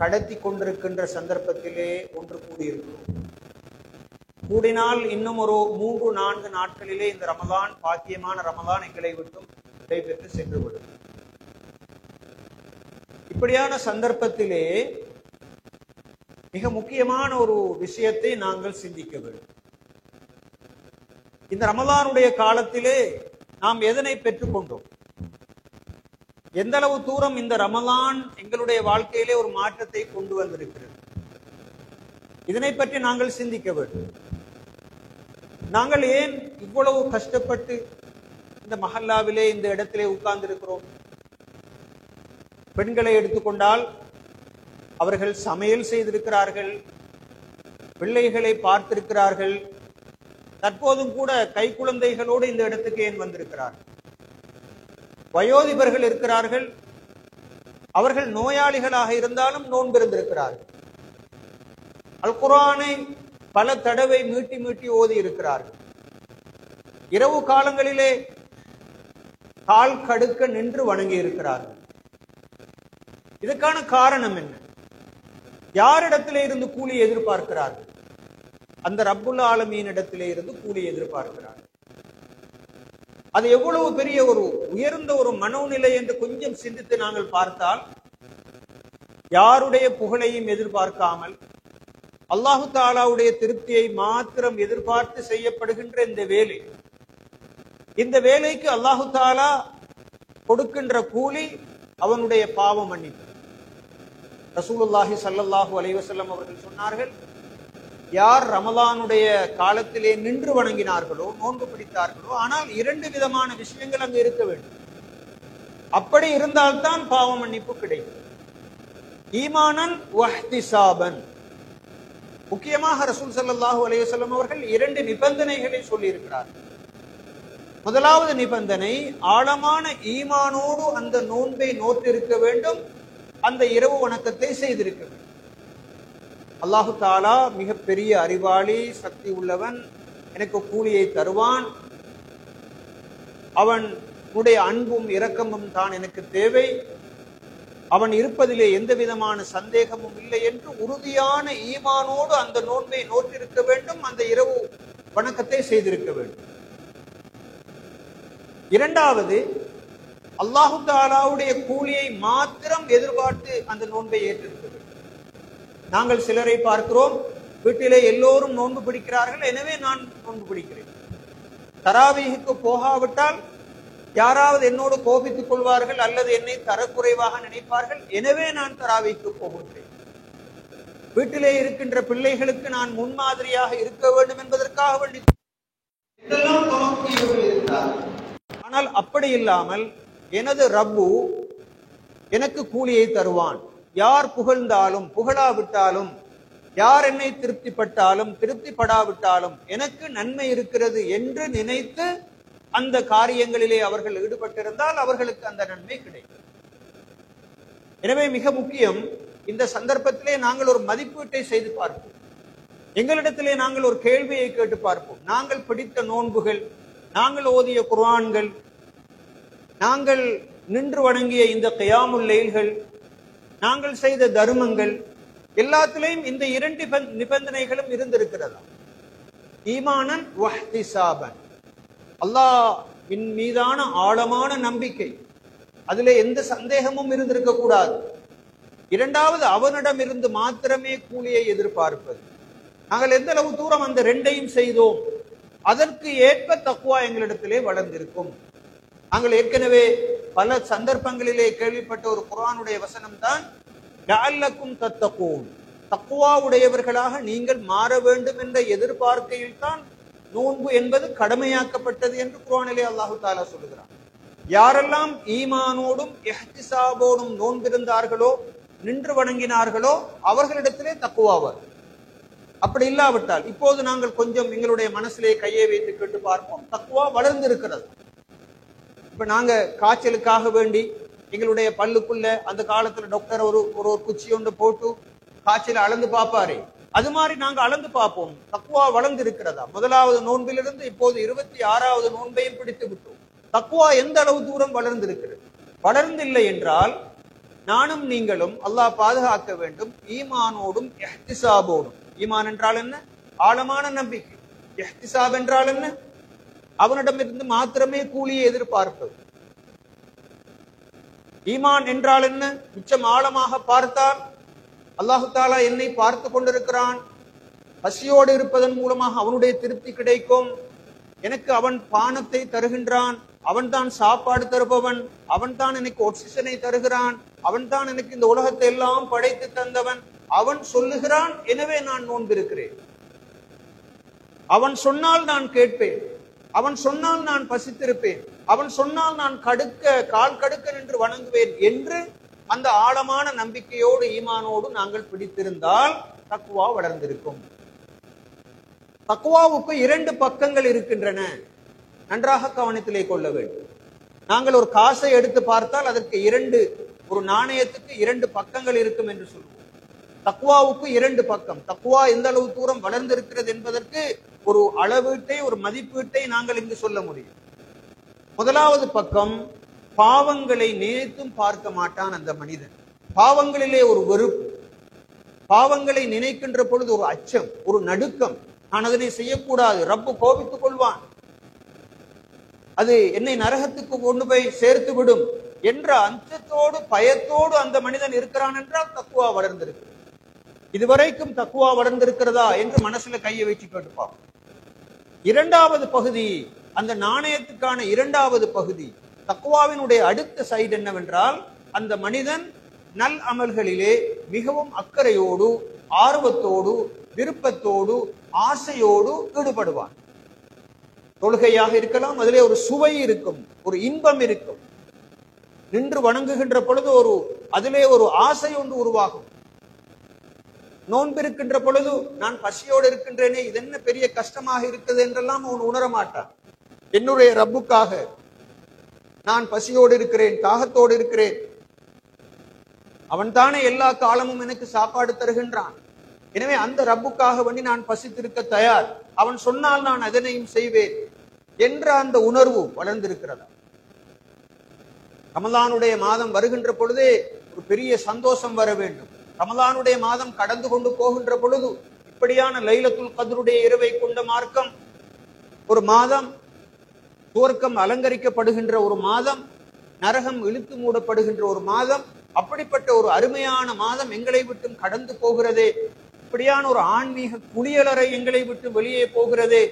கடத்தி கொண்டிருக்கின்ற சந்தர்ப்பத்திலே ஒன்று கூடியிருக்கிறோம். கூடினால் இன்னும் ஒரு 3-4 நாட்களிலே இந்த ரமலான், பாக்கியமான ரமலான் எங்களை விட்டும் விடைபெற்று சென்றுவிடும். இப்படியான சந்தர்ப்பத்திலே மிக முக்கியமான ஒரு விஷயத்தை நாங்கள் சிந்திக்க வேண்டும். இந்த ரமலானுடைய காலத்திலே நாம் எதனை பெற்றுக்கொண்டோம்? எந்த அளவு தூரம் இந்த ரமலான் எங்களுடைய வாழ்க்கையிலே ஒரு மாற்றத்தை கொண்டு வந்திருக்கிறது? இதனை பற்றி நாங்கள் சிந்திக்க வேண்டும். நாங்கள் ஏன் இவ்வளவு கஷ்டப்பட்டு இந்த மஹல்லாவிலே, இந்த இடத்திலே உட்கார்ந்து இருக்கிறோம்? பெண்களை எடுத்துக்கொண்டால் அவர்கள் சமையல் செய்திருக்கிறார்கள், பிள்ளைகளை பார்த்திருக்கிறார்கள், தற்போதும் கூட கைக்குழந்தைகளோடு இந்த இடத்துக்கு ஏன் வந்திருக்கிறார்கள்? வயோதிபர்கள் இருக்கிறார்கள், அவர்கள் நோயாளிகளாக இருந்தாலும் நோன்பிருந்திருக்கிறார்கள். அல் குர்ஆனை பல தடவை மீட்டி மீட்டி ஓதி இருக்கிறார்கள். இரவு காலங்களிலே கால் கடுக்க நின்று வணங்கி இருக்கிறார்கள். இதற்கான காரணம் என்ன? யாரிடத்திலே இருந்து கூலி எதிர்பார்க்கிறார்கள்? அந்த ரப்புல் ஆலமீன் இடத்திலே இருந்து கூலி எதிர்பார்க்கிறார்கள். அது எவ்வளவு பெரிய ஒரு உயர்ந்த ஒரு மனோநிலை என்று கொஞ்சம் சிந்தித்து நாங்கள் பார்த்தால், யாருடைய புகழையும் எதிர்பார்க்காமல் அல்லாஹு தாலாவுடைய திருப்தியை மாத்திரம் எதிர்பார்த்து செய்யப்படுகின்ற இந்த வேலைக்கு அல்லாஹு தாலா கொடுக்கின்ற கூலி அவனுடைய பாவ மன்னிப்பு. ரசூலுல்லாஹி ஸல்லல்லாஹு அலைஹி வஸல்லம் அவர்கள் சொன்னார்கள், யார் ரமலானுடைய காலத்திலே நின்று வணங்கினார்களோ, நோன்பு பிடித்தார்களோ, ஆனால் 2 விதமான விஷயங்கள் அங்கு இருக்க வேண்டும். அப்படி இருந்தால்தான் பாவ மன்னிப்பு கிடைக்கும். ஈமானன் வஹ்திசாபன். முக்கியமாக ரசூல் ஸல்லல்லாஹு அலைஹி வஸல்லம் அவர்கள் 2 நிபந்தனைகளை சொல்லி இருக்கிறார்கள். முதலாவது நிபந்தனை, ஆழமான ஈமானோடு அந்த நோன்பை நோற்றிருக்க வேண்டும், அந்த இரவு வணக்கத்தை செய்திருக்க வேண்டும். அல்லாஹு தாலா மிகப்பெரிய அறிவாளி, சக்தி உள்ளவன், எனக்கு கூலியை தருவான், அவனுடைய அன்பும் இரக்கமும் தான் எனக்கு தேவை, அவன் இருப்பதிலே எந்த விதமான சந்தேகமும் இல்லை என்று உறுதியான ஈமானோடு அந்த நோன்பை நோற்றிருக்க வேண்டும், அந்த இரவு வணக்கத்தை செய்திருக்க வேண்டும். இரண்டாவது, அல்லாஹு தாலாவுடைய கூலியை மாத்திரம் எதிர்பார்த்து அந்த நோன்பை ஏற்றிருக்க வேண்டும். நாங்கள் சிலரை பார்க்கிறோம், வீட்டிலே எல்லோரும் நோன்பு பிடிக்கிறார்கள், எனவே நான் நோன்பு பிடிக்கிறேன். தராவீஹுக்கு போகாவிட்டால் யாராவது என்னோடு கோபித்துக் கொள்வார்கள் அல்லது என்னை தரக்குறைவாக நினைப்பார்கள், எனவே நான் தராவீஹுக்கு போகின்றேன். வீட்டிலே இருக்கின்ற பிள்ளைகளுக்கு நான் முன்மாதிரியாக இருக்க வேண்டும் என்பதற்காக வேண்டி ஆனால் அப்படி இல்லாமல் எனது ரப்பு எனக்கு கூலியை தருவான், யார் புகழ்ந்தாலும் புகழாவிட்டாலும், யார் என்னை திருப்திப்பட்டாலும் திருப்திப்படாவிட்டாலும் எனக்கு நன்மை இருக்கிறது என்று நினைத்து அந்த காரியங்களிலே அவர்கள் ஈடுபட்டிருந்தால் அவர்களுக்கு அந்த நன்மை கிடைக்கும். எனவே மிக முக்கியம், இந்த சந்தர்ப்பத்திலே நாங்கள் ஒரு மதிப்பீட்டை செய்து பார்ப்போம். எங்களிடத்திலே நாங்கள் ஒரு கேள்வியை கேட்டு பார்ப்போம். நாங்கள் பிடித்த நோன்புகள், நாங்கள் ஓதிய குர்ஆன்கள், நாங்கள் நின்று வணங்கிய இந்த கியாமுல் லைல்கள், நாங்கள் செய்த தர்மங்கள், எல்லாத்திலையும் இந்த 2 நிபந்தனைகளும் இருந்திருக்கிறதா? ஈமானன் வஹ்திசாபன், அல்லாஹ்வின் மீதான ஆழமான நம்பிக்கை, அதிலே எந்த சந்தேகமும் இருந்திருக்க கூடாது. இரண்டாவது, அவனிடம் இருந்து மாத்திரமே கூலியை எதிர்பார்ப்பது. நாங்கள் எந்த அளவு தூரம் அந்த 2ஐயும் செய்தோம், அதற்கு ஏற்ப தக்வா எங்களிடத்திலே வளர்ந்திருக்கும். நாங்கள் ஏற்கனவே பல சந்தர்ப்பங்களிலே கேள்விப்பட்ட ஒரு குர்ஆனுடைய வசனம் தான், லஅல்லக்கும் தத்தகூன், தக்வா உடையவர்களாக நீங்கள் மாற வேண்டும் என்ற எதிர்பார்க்கையில் தான் நோன்பு என்பது கடமையாக்கப்பட்டது என்று குர்ஆனிலே அல்லாஹு தஆலா சொல்கிறார். யாரெல்லாம் ஈமானோடும் இஹ்திசாபோடும் நோன்பிருந்தார்களோ, நின்று வணங்கினார்களோ, அவர்களிடத்திலே தக்வா வரும். அப்படி இல்லாவிட்டால், இப்போது நாங்கள் கொஞ்சம் எங்களுடைய மனசிலே கையை வைத்து கேட்டு பார்ப்போம், தக்வா வளர்ந்திருக்கிறது. இப்ப நாங்க காய்ச்சலுக்காக வேண்டி எங்களுடைய பல்லுக்குள்ள அந்த காலத்துல டாக்டர் ஒரு குச்சி ஒன்று போட்டு காய்ச்சலை அளந்து பார்ப்பாரு, அது மாதிரி நாங்க அளந்து பார்ப்போம், தக்வா வளர்ந்து இருக்கிறதா. முதலாவது நோன்பிலிருந்து இப்போது 26வது நோன்பையும் பிடித்து விட்டோம். தக்வா எந்த அளவு தூரம் வளர்ந்திருக்கிறது? வளர்ந்தில்லை என்றால் நானும் நீங்களும் அல்லாஹ் பாதுகாக்க வேண்டும் ஈமானோடும் இஹ்திசாபோடும். ஈமான் என்றால் என்ன? ஆழமான நம்பிக்கை. இஹ்திசாப் என்றால் என்ன? அவனிடமிருந்து மாத்திரமே கூலியை எதிர்பார்ப்பது. ஈமான் என்றால் என்ன? மிச்சம் ஆழமாக பார்த்தால் அல்லாஹு தாலா என்னை பார்த்து கொண்டிருக்கிறான், பசியோடு இருப்பதன் மூலமாக அவனுடைய திருப்தி கிடைக்கும், எனக்கு அவன் பானத்தை தருகின்றான், அவன் தான் சாப்பாடு தருபவன், அவன் தான் எனக்கு ஆக்சிஜனை தருகிறான், அவன் தான் எனக்கு இந்த உலகத்தை எல்லாம் படைத்து தந்தவன், அவன் சொல்லுகிறான், எனவே நான் நோன்பிருக்கிறேன். அவன் சொன்னால் நான் கேட்பேன், அவன் சொன்னால் நான் பசித்திருப்பேன், அவன் சொன்னால் நான் கால் கடுக்க நின்று வணங்குவேன் என்று அந்த ஆழமான நம்பிக்கையோடு ஈமானோடு நாங்கள் பிடித்திருந்தால் தக்வா வளர்ந்திருக்கும். தக்வாவுக்கு 2 பக்கங்கள் இருக்கின்றன, நன்றாக கவனத்திலே கொள்ள வேண்டும். நாங்கள் ஒரு காசை எடுத்து பார்த்தால் அதற்கு ஒரு நாணயத்துக்கு 2 பக்கங்கள் இருக்கும் என்று சொல்லுவோம். தக்வாவுக்கு 2 பக்கம். தக்வா எந்த அளவு தூரம் வளர்ந்திருக்கிறது என்பதற்கு ஒரு அளவீட்டை, ஒரு மதிப்பீட்டை நாங்கள் இங்கு சொல்ல முடியும். முதலாவது பக்கம், பாவங்களை நினைத்தும் பார்க்க மாட்டான் அந்த மனிதன். பாவங்களிலே ஒரு வெறுப்பு, பாவங்களை நினைக்கின்ற பொழுது ஒரு அச்சம், ஒரு நடுக்கம், நான் அதனை செய்யக்கூடாது, ரப்பு கோபித்துக் கொள்வான், அது என்னை நரகத்துக்கு கொண்டு போய் சேர்த்து விடும் என்ற அச்சத்தோடு பயத்தோடு அந்த மனிதன் இருக்கிறான் என்றால் தக்குவா வளர்ந்திருக்கு. இதுவரைக்கும் தக்குவா வளர்ந்திருக்கிறதா என்று மனசுல கையை வச்சு கேட்டுப்பான். 2வது பகுதி, அந்த நாணயத்துக்கான 2வது பகுதி, தக்குவாவினுடைய அடுத்த சைடு என்னவென்றால், அந்த மனிதன் நல் அமல்களிலே மிகவும் அக்கறையோடு, ஆர்வத்தோடு, விருப்பத்தோடு, ஆசையோடு ஈடுபடுவான். தொழுகையாக இருக்கலாம், அதிலே ஒரு சுவை இருக்கும், ஒரு இன்பம் இருக்கும். நின்று வணங்குகின்ற பொழுது அதிலே ஒரு ஆசை ஒன்று உருவாகும். நோன்பிருக்கின்ற பொழுது நான் பசியோடு இருக்கின்றேனே, இது என்ன பெரிய கஷ்டமாக இருக்குது என்றெல்லாம் அவன் உணர மாட்டான். என்னுடைய ரப்புக்காக நான் பசியோடு இருக்கிறேன், தாகத்தோடு இருக்கிறேன், அவன் தானே எல்லா காலமும் எனக்கு சாப்பாடு தருகின்றான், எனவே அந்த ரப்புக்காக வேண்டி நான் பசித்திருக்க தயார், அவன் சொன்னால் நான் அதனையும் செய்வேன் என்ற அந்த உணர்வு வளர்ந்திருக்கிறதா? ரமலானுடைய மாதம் வருகின்ற பொழுதே ஒரு பெரிய சந்தோஷம் வர வேண்டும். ரமலானுடைய மாதம் கடந்து கொண்டு போகின்ற பொழுது இப்படியான லைலத்துல் கத்ருடைய இரவை கொண்ட மார்க்கம், ஒரு மாதம் சுவர்க்கம் அலங்கரிக்கப்படுகின்ற ஒரு மாதம், நரகம் இழுத்து மூடப்படுகின்ற ஒரு மாதம், அப்படிப்பட்ட ஒரு அருமையான மாதம் எங்களை விட்டு கடந்து போகிறதே, இப்படியான ஒரு ஆன்மீக குளியலறை எங்களை விட்டு வெளியே போகிறதே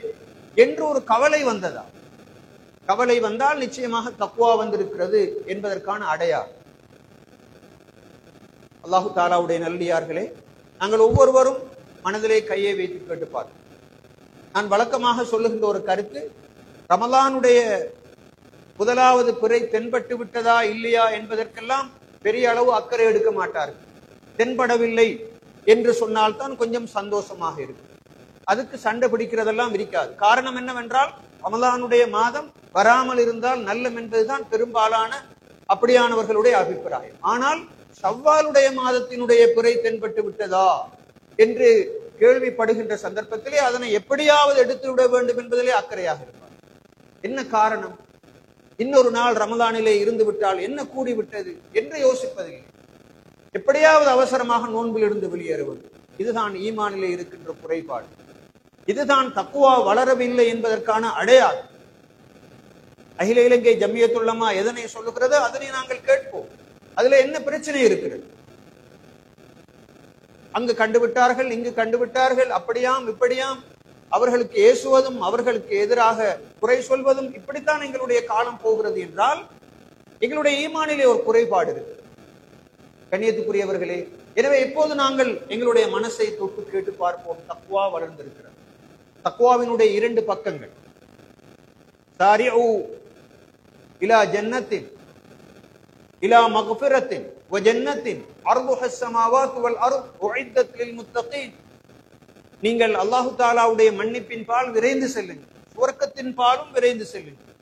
என்று ஒரு கவலை வந்ததா? கவலை வந்தால் நிச்சயமாக தக்வா வந்திருக்கிறது என்பதற்கான அடையாளம். அல்லாஹு தாலாவுடைய நல்லடியார்களே, நாங்கள் ஒவ்வொருவரும் மனதிலே கையை வைத்து கேட்டுப்பார். நான் வழக்கமாக சொல்லுகின்ற ஒரு கருத்து, ரமலானுடைய முதலாவது பிறை தென்பட்டு விட்டதா இல்லையா என்பதற்கெல்லாம் பெரிய அளவு அக்கறை எடுக்க மாட்டார்கள். தென்படவில்லை என்று சொன்னால்தான் கொஞ்சம் சந்தோஷமாக இருக்கும். அதுக்கு சண்டை பிடிக்கிறதெல்லாம் இருக்காது. காரணம் என்னவென்றால், ரமலானுடைய மாதம் வராமல் இருந்தால் நல்லம் என்பதுதான் பெரும்பாலான அப்படியானவர்களுடைய அபிப்பிராயம். ஆனால் ஷவ்வாலுடைய மாதத்தினுடைய பிறை தென்பட்டு விட்டதா என்று கேள்விப்படுகின்ற சந்தர்ப்பத்திலே அதனை எப்படியாவது எடுத்து விட வேண்டும் என்பதிலே அக்கறையாக இருப்பார். என்ன காரணம்? இன்னொரு நாள் ரமலானிலே இருந்து விட்டால் என்ன கூடிவிட்டது என்று யோசிப்பதில்லை. எப்படியாவது அவசரமாக நோன்பில் இருந்து வெளியேறுவது. இதுதான் ஈமானிலே இருக்கின்ற குறைபாடு. இதுதான் தக்குவா வளரவில்லை என்பதற்கான அடையாளம். அகில இலங்கை ஜம்மியத்துல் உலமா எதனை சொல்லுகிறதோ அதனை நாங்கள் கேட்போம். அதுல என்ன பிரச்சனை இருக்கிறது? அங்கு கண்டுவிட்டார்கள், இங்கு கண்டுவிட்டார்கள், அப்படியாம் இப்படியாம், அவர்களுக்கு ஏசுவதும் அவர்களுக்கு எதிராக குறை சொல்வதும், இப்படித்தான் எங்களுடைய காலம் போகிறது என்றால் எங்களுடைய ஈமானிலே ஒரு குறைபாடு இருக்கு. கண்ணியத்துக்குரியவர்களே, எனவே எப்போது நாங்கள் எங்களுடைய மனசை தொட்டு கேட்டு பார்ப்போம், தக்வா வளர்ந்திருக்கிறது. தக்வாவினுடைய 2 பக்கங்கள், சாரிஉ இலா ஜன்னத்தின் இலா மக்ஃபிரத்தின் வ ஜன்னத்தின் அர்துஹஸ் ஸமாவாத்து வல் அர்து உஇத்தத் லில் முத்தகீன். நீங்கள் அல்லாஹு தாலாவுடைய மன்னிப்பின் பால் விரைந்து செல்லுங்கள், சுவர்க்கத்தின் பாலும் விரைந்து செல்லுங்கள்.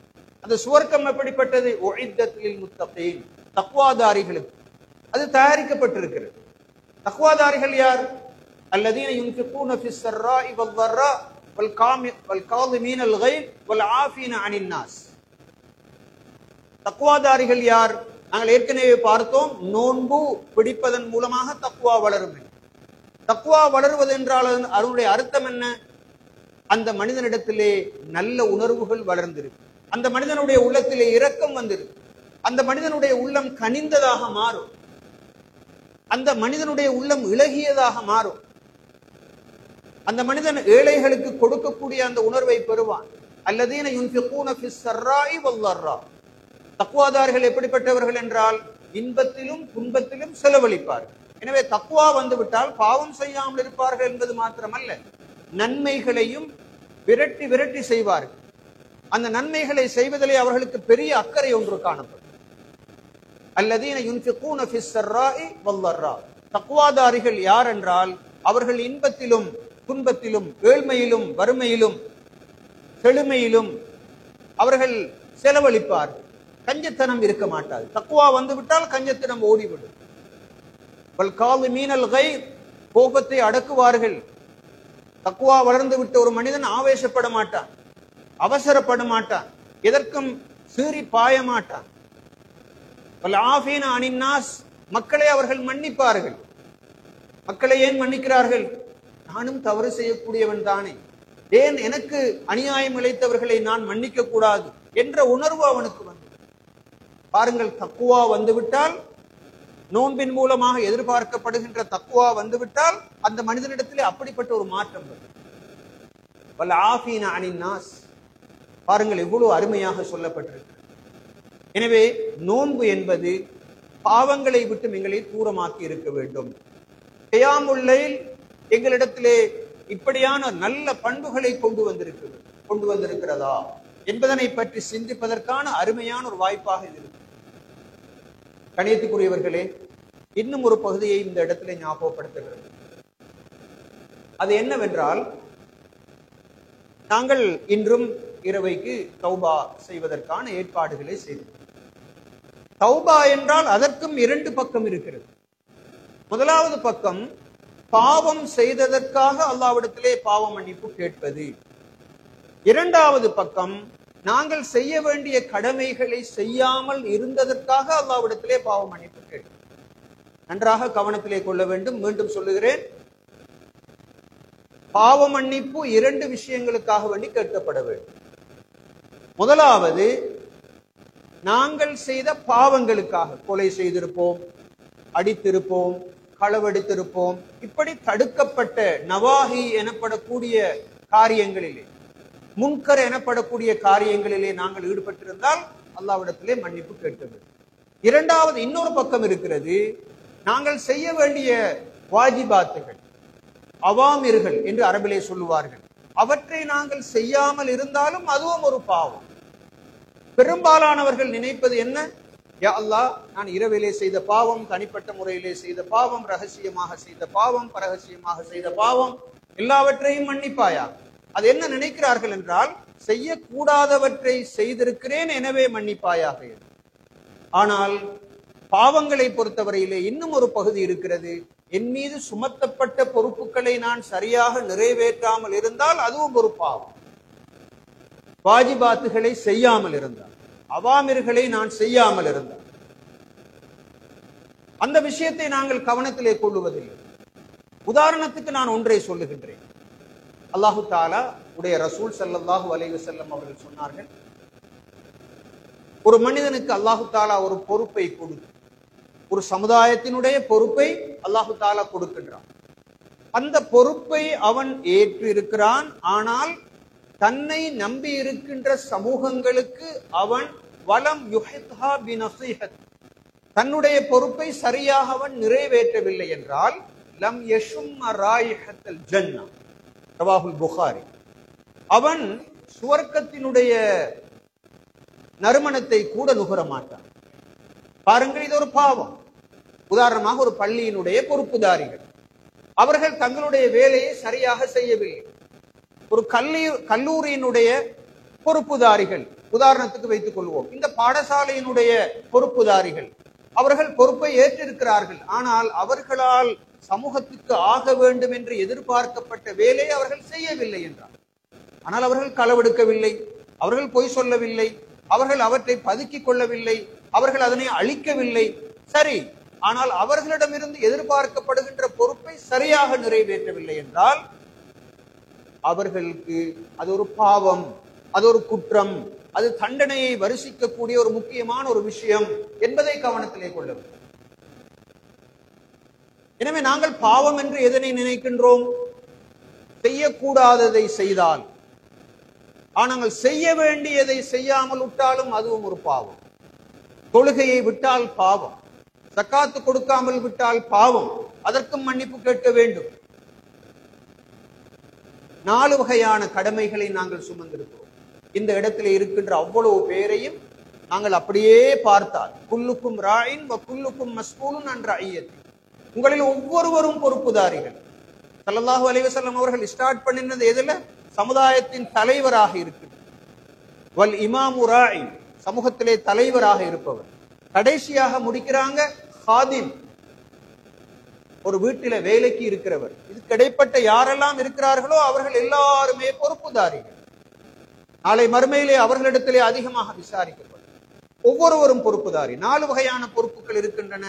அந்த சுவர்க்கம் எப்படிப்பட்டது? உஇத்தத் லில் முத்தகீன், தக்வாதாரிகளுக்கு அது தயாரிக்கப்பட்டிருக்கிறது. தக்வாதாரிகள் யார்? அல்லதீன யுன்ஃபிகூன ஃபிஸ் ஸர்ராஇ வல் ضர்ரா வல் காஸிமீனல் கைஸ் வல் ஆஃபீன அனின் நாஸ். தக்வாதாரிகள் யார்? நாங்கள் ஏற்கனவே பார்த்தோம், நோன்பு பிடிப்பதன் மூலமாக தக்வா வளரும். தக்வா வளருவது என்றால் அதனுடைய அர்த்தம் என்ன? அந்த மனிதனிடத்திலே நல்ல உணர்வுகள் வளர்ந்திருக்கு, அந்த மனிதனுடைய உள்ளத்திலே இரக்கம் வந்திருக்கு, அந்த மனிதனுடைய உள்ளம் கனிந்ததாக மாறும், அந்த மனிதனுடைய உள்ளம் இளகியதாக மாறும், அந்த மனிதன் ஏழைகளுக்கு கொடுக்கக்கூடிய அந்த உணர்வை பெறுவான். அல்லதீன யுன்ஃபிகூன ஃபிஸ் ஸர்ராஇ வல்-ضர்ரா. தக்வாதாரிகள் எப்படிப்பட்டவர்கள் என்றால் இன்பத்திலும் துன்பத்திலும் செலவழிப்பார்கள். எனவே தக்வா வந்துவிட்டால் பாவம் செய்யாமல் இருப்பார்கள் என்பது மாத்திரமல்ல, நன்மைகளையும் விரட்டி விரட்டி செய்வார்கள். அந்த நன்மைகளை செய்வதிலே அவர்களுக்கு பெரிய அக்கறை ஒன்று காணப்படும். அல்லதீன யுன்ஃபிகூன ஃபிஸ் ஸர்ராஇ வல்-ضர்ரா. தக்வாதாரிகள் யார் என்றால் அவர்கள் இன்பத்திலும் துன்பத்திலும் ஏழ்மையிலும் வறுமையிலும் செழுமையிலும் அவர்கள் செலவழிப்பார்கள். கஞ்சத்தனம் இருக்க மாட்டாது. தக்வா வந்துவிட்டால் கஞ்சத்தனம் ஓடிவிடும். வல்காலிமீனல் கைர், கோபத்தை அடக்குவார்கள். தக்வா வளர்ந்து விட்ட ஒரு மனிதன் ஆவேசப்பட மாட்டான், அவசரப்பட மாட்டான், எதற்கும் சீறி பாய மாட்டான். வல்ஆஃபீன அனின் நாஸ், மக்களை அவர்கள் மன்னிப்பார்கள். மக்களை ஏன் மன்னிக்கிறார்கள்? நானும் தவறு செய்யக்கூடியவன் தானே, ஏன் எனக்கு அநியாயம் இழைத்தவர்களை நான் மன்னிக்க கூடாது என்ற உணர்வு அவனுக்கு வந்து பாருங்கள். தக்குவா வந்துவிட்டால், நோன்பின் மூலமாக எதிர்பார்க்கப்படுகின்ற தக்குவா வந்துவிட்டால் அந்த மனிதனிடத்திலே அப்படிப்பட்ட ஒரு மாற்றம் வரும். வல்ஆஃபீன அனின் நாஸ், பாருங்கள் எவ்வளவு அருமையாக சொல்லப்பட்டிருக்கு. எனவே நோன்பு என்பது பாவங்களை விட்டு எங்களை தூரமாக்கி இருக்க வேண்டும். கியாமுல் லைல் எங்களிடத்திலே இப்படியான நல்ல பண்புகளை கொண்டு வந்திருக்கிறதா என்பதனை பற்றி சிந்திப்பதற்கான அருமையான ஒரு வாய்ப்பாக இது இருக்கு. கணியத்துக்குரியவர்களே, இன்னும் ஒரு பகுதியை இந்த இடத்திலே ஞாபகப்படுத்துகிறது. அது என்னவென்றால், நாங்கள் இன்றும் இரவைக்கு தௌபா செய்வதற்கான ஏற்பாடுகளை செய்தோம். தௌபா என்றால் அதற்கும் இரண்டு பக்கம் இருக்கிறது. முதலாவது பக்கம் பாவம் செய்ததற்காக அல்லாஹ்விடத்திலே பாவ மன்னிப்பு கேட்பது. இரண்டாவது பக்கம் நாங்கள் செய்ய வேண்டிய கடமைகளை செய்யாமல் இருந்ததற்காக அல்லாஹ்விடத்திலே பாவ மன்னிப்பு கேட்பது. நன்றாக கவனத்திலே கொள்ள வேண்டும். மீண்டும் சொல்லுகிறேன், பாவ மன்னிப்பு இரண்டு விஷயங்களுக்காக வேண்டி கேட்கப்பட வேண்டும். முதலாவது, நாங்கள் செய்த பாவங்களுக்காக, கொலை செய்திருப்போம், அடித்திருப்போம், களவெடுத்திருப்போம், இப்படி தடுக்கப்பட்ட நவாஹி எனப்படக்கூடிய காரியங்களிலே, முன்கர் எனப்படக்கூடிய காரியங்களிலே நாங்கள் ஈடுபட்டிருந்தால் அல்லாஹ்விடத்திலே மன்னிப்பு கேட்கிறது. இரண்டாவது இன்னொரு பக்கம் இருக்கிறது, நாங்கள் செய்ய வேண்டிய வாஜிபாத்துகள், அவாமிர்கள் என்று அரபிலே சொல்லுவார்கள், அவற்றை நாங்கள் செய்யாமல் இருந்தாலும் அதுவும் ஒரு பாவம். பெரும்பாலானவர்கள் நினைப்பது என்ன? யா அல்லாஹ், நான் இரவிலே செய்த பாவம், தனிப்பட்ட முறையிலே செய்த பாவம், ரகசியமாக செய்த பாவம், பரகசியமாக செய்த பாவம், எல்லாவற்றையும் மன்னிப்பாயா. அது என்ன நினைக்கிறார்கள் என்றால், செய்யக்கூடாதவற்றை செய்திருக்கிறேன் எனவே மன்னிப்பாயாக. ஆனால் பாவங்களை பொறுத்தவரையிலே இன்னும் ஒரு பகுதி இருக்கிறது. என் மீது சுமத்தப்பட்ட பொறுப்புகளை நான் சரியாக நிறைவேற்றாமல் இருந்தால் அதுவும் ஒரு பாவம். வாஜிபாத்துகளை செய்யாமல் இருந்தால், அவாமிர்களை நான் செய்யாமல் இருந்தால், அந்த விஷயத்தை நாங்கள் கவனத்திலே கொள்ளுவதில்லை. உதாரணத்துக்கு நான் ஒன்றை சொல்லுகின்றேன். அல்லாஹு தஆலா உடைய ரசூல் ஸல்லல்லாஹு அலைஹி வஸல்லம் அவர்கள் சொன்னார்கள், ஒரு மனிதனுக்கு அல்லாஹு தஆலா ஒரு பொறுப்பை கொடுத்து, ஒரு சமுதாயத்தினுடைய பொறுப்பை அல்லாஹு தஆலா கொடுக்கின்றான். அந்த பொறுப்பை அவன் ஏற்று இருக்கிறான். ஆனால் தன்னை நம்பி இருக்கின்ற சமூகங்களுக்கு அவன் வலம் யுஹித்ஹா பினஸீஹத், தன்னுடைய பொறுப்பை சரியாக அவன் நிறைவேற்றவில்லை என்றால் லம் யஷும்ம ராயிஹத்தல் ஜன்னah, ரவாஹுல் புகாரி, அவன் சுவர்க்கத்தினுடைய நறுமணத்தை கூட நுகர மாட்டான். பாருங்கள், இது ஒரு பாவம். உதாரணமாக ஒரு பள்ளியினுடைய பொறுப்புதாரிகள், அவர்கள் தங்களுடைய வேலையை சரியாக செய்யவில்லை. ஒரு கல்லூரியினுடைய பொறுப்புதாரிகள், உதாரணத்துக்கு வைத்துக் கொள்வோம், இந்த பாடசாலையினுடைய பொறுப்புதாரிகள், அவர்கள் பொறுப்பை ஏற்றிருக்கிறார்கள். ஆனால் அவர்களால் சமூகத்துக்கு ஆக வேண்டும் என்று எதிர்பார்க்கப்பட்ட வேலையை அவர்கள் செய்யவில்லை என்றார். ஆனால் அவர்கள் களவெடுக்கவில்லை, அவர்கள் பொய் சொல்லவில்லை, அவர்கள் அவற்றை பதுக்கிக் கொள்ளவில்லை, அவர்கள் அதனை அளிக்கவில்லை, சரி. ஆனால் அவர்களிடமிருந்து எதிர்பார்க்கப்படுகின்ற பொறுப்பை சரியாக நிறைவேற்றவில்லை என்றால் அவர்களுக்கு அது ஒரு பாவம், அது ஒரு குற்றம், அது தண்டனையை வருஷிக்கக்கூடிய ஒரு முக்கியமான ஒரு விஷயம் என்பதை கவனத்திலே கொள்ள வேண்டும். எனவே நாங்கள் பாவம் என்று எதனை நினைக்கின்றோம்? செய்யக்கூடாததை செய்தால். ஆனால் செய்ய வேண்டியதை செய்யாமல் விட்டாலும் அதுவும் ஒரு பாவம். தொழுகையை விட்டால் பாவம், ஜக்காத்து கொடுக்காமல் விட்டால் பாவம், அதற்கும் மன்னிப்பு கேட்க வேண்டும். 4 வகையான கடமைகளை நாங்கள் சுமந்திருக்கிறோம். இந்த இடத்துல இருக்கின்ற அவ்வளவு பேரையும் நாங்கள் அப்படியே பார்த்தால், குல்லுக்கும் ராயின் வ குல்லுக்கும் மஸ்ஊலுன் அன் ரஅய்யத்தி, உங்களில் ஒவ்வொருவரும் பொறுப்புதாரிகள். ஸல்லல்லாஹு அலைஹி வஸல்லம் அவர்கள் ஸ்டார்ட் பண்ணினது எதுல? சமுதாயத்தின் தலைவராக இருக்கிறது. வல் இமாமு ராயின், சமூகத்திலே தலைவராக இருப்பவர். கடைசியாக முடிக்கிறாங்க ஹாதிம், ஒரு வீட்டில வேலைக்கு இருக்கிறவர். இது கிடைப்பட்ட யாரெல்லாம் இருக்கிறார்களோ அவர்கள் எல்லாருமே பொறுப்புதாரிகள். நாளை மறுமையிலே அவர்களிடத்திலே அதிகமாக விசாரிக்கப்படும். ஒவ்வொருவரும் பொறுப்புதாரி. 4 வகையான பொறுப்புகள் இருக்கின்றன.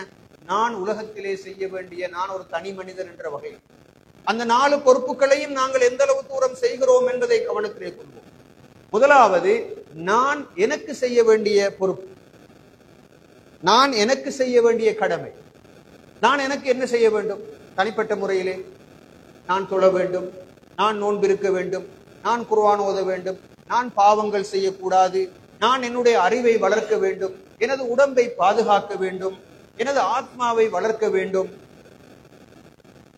நான் உலகத்திலே செய்ய வேண்டிய, நான் ஒரு தனி மனிதன் என்ற வகையில் அந்த 4 பொறுப்புகளையும் நாங்கள் எந்த அளவு தூரம் செய்கிறோம் என்பதை கவனத்திலே கொள்வோம். முதலாவது, நான் எனக்கு செய்ய வேண்டிய பொறுப்பு, நான் எனக்கு செய்ய வேண்டிய கடமை. நான் எனக்கு என்ன செய்ய வேண்டும்? தனிப்பட்ட முறையிலே நான் தொழ வேண்டும், நான் நோன்பிருக்க வேண்டும், நான் குர்ஆன் ஓத வேண்டும், நான் பாவங்கள் செய்யக்கூடாது, நான் என்னுடைய அறிவை வளர்க்க வேண்டும், எனது உடம்பை பாதுகாக்க வேண்டும், எனது ஆத்மாவை வளர்க்க வேண்டும்.